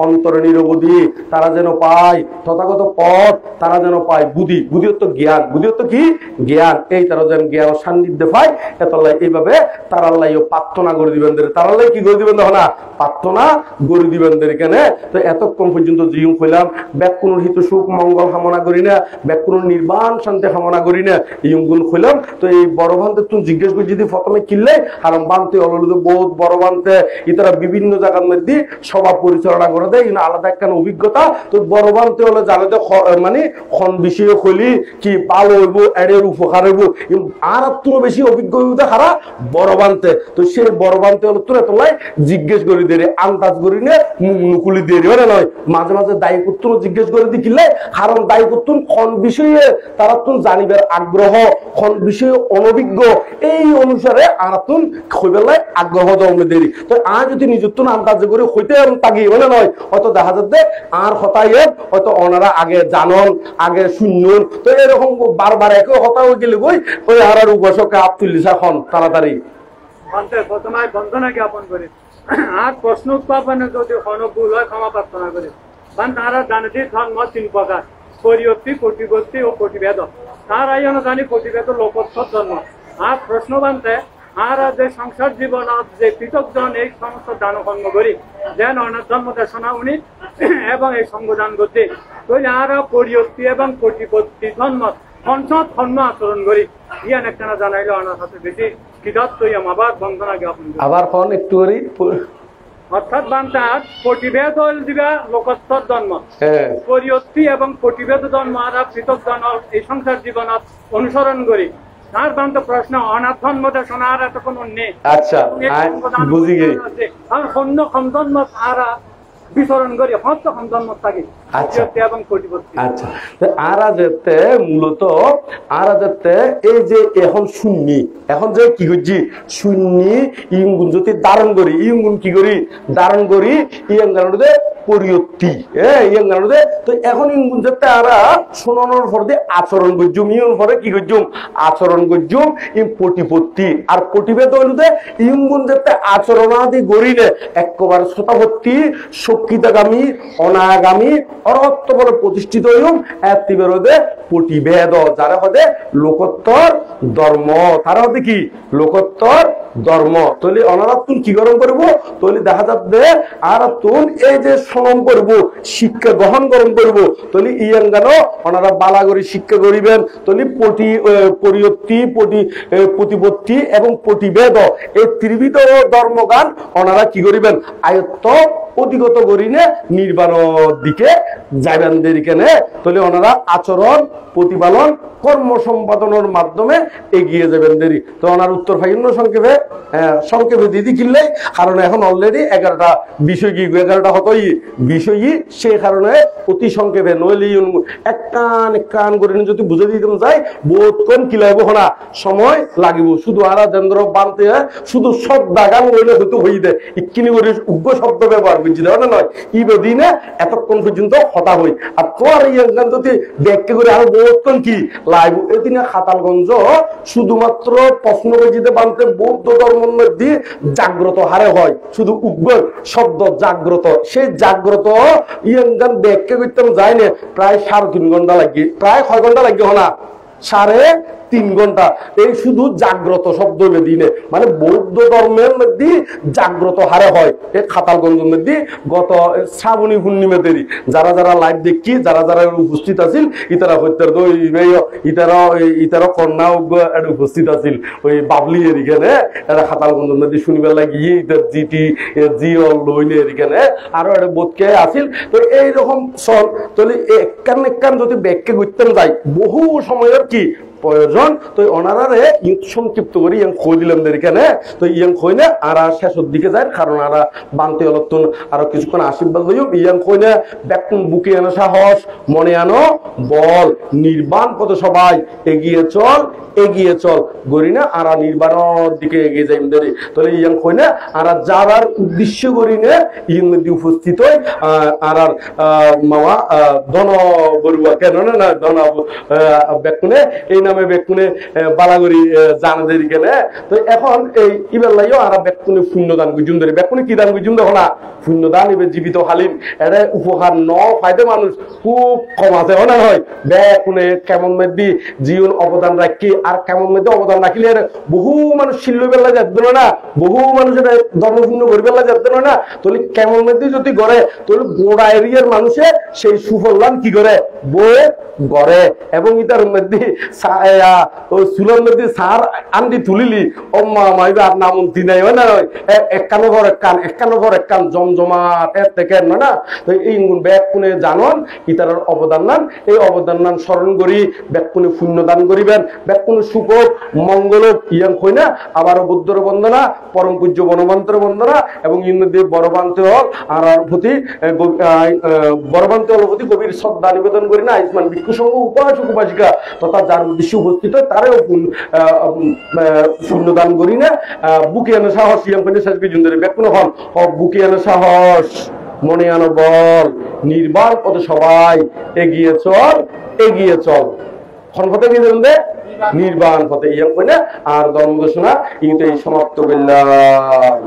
অন্তরে নিরবধি তারা যেন পায় তথাগত পথ তারা যেন পায় বুদ্ধি বুদ্ধিত্ব জ্ঞান বুদ্ধিত্ব কি জ্ঞান এই তারা যেন জ্ঞান সান্নিধ্যে পায় এতলাই এইভাবে তারা আল্লাহ প্রার্থনা করে দিবেন তারা আল্লাহ কি করে দিবেন দেখো না প্রার্থনা করে দিবেন এখানে তো এতক্ষণ পর্যন্ত জিউ কইলাম ব্যাকুণের হিত সুখ মঙ্গল কামনা করি না ব্যাকুণের নির্বাণ শান্তি কামনা করি না ইগুন কইলাম তো এই বড় ভান্তে তুমি জিজ্ঞেস করি যদি প্রথমে কিনলে হারাম বানতে অলরেডি বহুত বড় বানতে ইতারা বিভিন্ন জায়গার মধ্যে সভা পরিচালনা করে দেয় আলাদা একটা অভিজ্ঞতা তো বড় বানতে হলে জানে মানে খন বিষয়ে কইলি কি ভালো হইব এর উপকার হইব আর তোর বেশি অভিজ্ঞতা হারা বড় বানতে তো সেই বড় বানতে হলে তোরা তোলাই জিজ্ঞেস করি দিয়ে আন্দাজ করি নে মুখ নুকুলি দিয়ে মানে নয় মাঝে মাঝে দায়ী করতুন জিজ্ঞেস করে দি কিনলে কারণ দায়ী করতুন খন বিষয়ে তারা তুন জানিবার আগ্রহ খন বিষয়ে অনভিজ্ঞ এই অনুসারে আর তুন খইবেলায় আগ্রহ জমে দেরি তো আর যদি নিজত্ব আন্দাজ করে হইতে তাগি মানে নয় হয়তো দেখা যাচ্ছে আর হতাইয়ে হয়তো ওনারা আগে জানন আগে শুনুন তো এরকম বারবার একই হতা হয়ে গেলে বই ওই আর উপসকে আব্দুল্লিসা খন তাড়াতাড়ি প্রথমে বন্ধনা জ্ঞাপন করে আর প্রশ্ন উত্থাপনে যদি অনুকূল হয় ক্ষমা প্রার্থনা করে কারণ তারা জানে ধর্ম 3 প্রকার পরিয়ত্তি প্রতিপত্তি ও প্রতিভেদ তার আইন জানি প্রতিভেদ লোকোত্তর জন্ম আর প্রশ্ন বানতে আর যে সংসার জীবন যে পৃথক জন এই সমস্ত দানকর্ম করি যেন অনাথ জন্ম দেশনা উনি এবং এই সংবিধান করতে তৈরি আর পরিয়ত্তি এবং প্রতিপত্তি ধর্ম পঞ্চম ধর্ম আচরণ করি ইয়ান একটা জানাইলে অনাথ হাতে বেশি কৃতজ্ঞ আবার বন্ধনা জ্ঞাপন আবার কোন একটু অর্থাৎ বান্তার প্রতিভেদ দিবা লোকোত্তর জন্ম পরিয়ত্তি এবং প্রতিভেদ জন্ম আর পৃথক জন্ম এই সংসার জীবন অনুসরণ করি তার বান্ত প্রশ্ন অনাথ জন্ম দেশনা আর এত কোন নেই আচ্ছা বুঝি গেই আর অন্য জন্ম আর বিচরণ করি হস্ত জন্ম থাকে এবং প্রতিপত্তি আচ্ছা আরাজেতে মূলত আরাজেতে এই যে এখন শূন্যি এখন যে কি করছি শূন্যি ইঙ্গুন যদি ধারণ করি ইঙ্গুন কি করি ধারণ করি ইঙ্গানুদে পরিয়ত্তি ইঙ্গানুদে তো এখন ইঙ্গুন যেতে আরা শোনানোর পর দিয়ে আচরণ করছুম ইউন পরে কি করছুম আচরণ করছুম ইম প্রতিপত্তি আর প্রতিভেদ হইলতে ইঙ্গুন যেতে আচরণাদি গড়িলে একেবারে শতাপত্তি সক্ষিতাগামী অনাগামী অরহত্ব বলে প্রতিষ্ঠিত হইম এর হতে প্রতিভেদ যারা হতে লোকোত্তর ধর্ম তারা হতে কি লোকোত্তর ধর্ম তৈলি অনারা তুন কি গরম করবো তৈলি দেখা যাচ্ছে আর তুন এই যে শ্রম করবো শিক্ষা গ্রহণ গরম করবো তৈলি ইয়ান গান ওনারা বালাগরি শিক্ষা করিবেন তৈলি পরিয়ত্তি প্রতিপত্তি এবং প্রতিভেদ এই ত্রিবিধ ধর্মগান ওনারা কি করিবেন আয়ত্ত অধিগত করি না নির্বাণের দিকে যাবেন দেরিকেনে তাহলে ওনারা আচরণ প্রতিপালন কর্ম সম্পাদনের মাধ্যমে এগিয়ে যাবেন দেরি তো ওনার উত্তর ফাইন্য সংক্ষেপে দিদি কিনলে কারণ এখন অলরেডি 11টা বিষয় কি 11টা হতই বিষয় সেই কারণে অতি সংক্ষেপে নইলে এক কান করে যদি বুঝে দিতে যাই বোধ কোন কিলাইব না সময় লাগিব শুধু আরা দেন্দ্র বানতে শুধু শব্দ গান হইলে হয়তো হই দেয় ইকিনি করে উগ্র শব্দ ব্যবহার করছি দেওয়া না নয় ই বেদিনে এতক্ষণ পর্যন্ত হতা হই আর তোর এই গান যদি ব্যাখ্যা করে আরো বোধ কোন কি লাইব এদিনে খাতালগঞ্জ শুধুমাত্র প্রশ্ন বেজিতে বানতে বৌদ্ধ ধর্মের মধ্যে জাগ্রত হারে হয় শুধু উগ্র শব্দ জাগ্রত সেই জাগ্রত ইয়ান ব্যাখ্যা করতে যায় না প্রায় 3.5 ঘন্টা লাগে প্রায় 6 ঘন্টা লাগে না 3.5 ঘন্টা এই শুধু জাগ্রত শব্দ দিনে মানে বৌদ্ধ ধর্মের মধ্যে জাগ্রত হারে হয় এই খাতালগঞ্জের মধ্যে গত শ্রাবণী পূর্ণিমা দেরি যারা যারা লাইভ দেখি যারা যারা উপস্থিত আছিল ইতারা হত্যার ইতারা কন্যা উপস্থিত আছিল ওই বাবলি এরিখানে এরা খাতালগঞ্জের মধ্যে শুনিবার লাগিয়ে ইতার জি লইনে এরিখানে আরো একটা বোধকে আছিল তো এইরকম সব তাহলে একখান যদি ব্যাখ্যা করতেন যাই বহু সময়ের কি প্রয়োজন তো ওনারারে সংক্ষিপ্ত করে ইয়াং খই দিলাম এখানে তো ইয়াং খই না আর শেষের দিকে যায় কারণ আর বানতে অলতন আরো কিছুক্ষণ আশীর্বাদ লইব ইয়াং খই না ব্যাকুন বুকে আনো সাহস মনে আনো বল নির্বাণ পথে সবাই এগিয়ে চল গরি না আর নির্বাণের দিকে এগিয়ে যাই দেরি তাহলে ইয়াং খই না আর যারার উদ্দেশ্য করি না ইন মধ্যে উপস্থিত হয় আর মামা ধন বড়ুয়া কেন না ধন ব্যাকুনে এই নামে বেকুনে বালাগরি জানাদের গেলে তো এখন এই ইবেলাইও আর বেকুনে পুণ্যদান গুজুম ধরে বেকুনে কি দান গুজুম দেখো না পুণ্যদান এবার জীবিত হালিম এটা উপহার ফায়দে মানুষ খুব কম আছে না হয় বেকুনে কেমন মধ্যে জীবন অবদান রাখি আর কেমন মধ্যে অবদান রাখিলে বহু মানুষ শিল্য বেলা যাবে না বহু মানুষ এটা ধর্মপূর্ণ করে বেলা যাবে না তাহলে কেমন মধ্যে যদি গড়ে তাহলে গোড়া এরিয়ার মানুষে সেই সুফলান কি করে বয়ে গড়ে এবং ইতার মধ্যে চুলের মধ্যে সার আন্দি তুলিলি অম্মা মাইবে আর নাম দিনাই হয় না একখানো ঘর একখান জমজমাট এর থেকে না তো এই ব্যাগ কোনে জানন ইতার অবদান নান এই অবদান নান স্মরণ করি ব্যাগ কোনে পুণ্য দান করিবেন ব্যাগ কোনে সুখ মঙ্গল ইয়াং হই না আবার বুদ্ধর বন্দনা পরম পূজ্য বনবান্তর বন্দনা এবং ইন্দ্রদেব বড়বান্ত হল আর প্রতি বড়বান্ত হল প্রতি গভীর শ্রদ্ধা নিবেদন করি না আয়ুষ্মান ভিক্ষু সংঘ উপাসক উপাসিকা তথা যার উদ্দেশ্যে উপস্থিত হয় তারাও পুণ্যদান করি না বুকে আনো সাহস ইয়াং করে শেষ পর্যন্ত ব্যাকুণ হল বুকে আনো সাহস মনে আনো বল নির্বাণ পথে সবাই এগিয়ে চল ক্ষণপথে গিয়ে দেবেন নির্বাণ পথে ইয়াং করে না আর ধর্ম ঘোষণা কিন্তু এই সমাপ্ত করলাম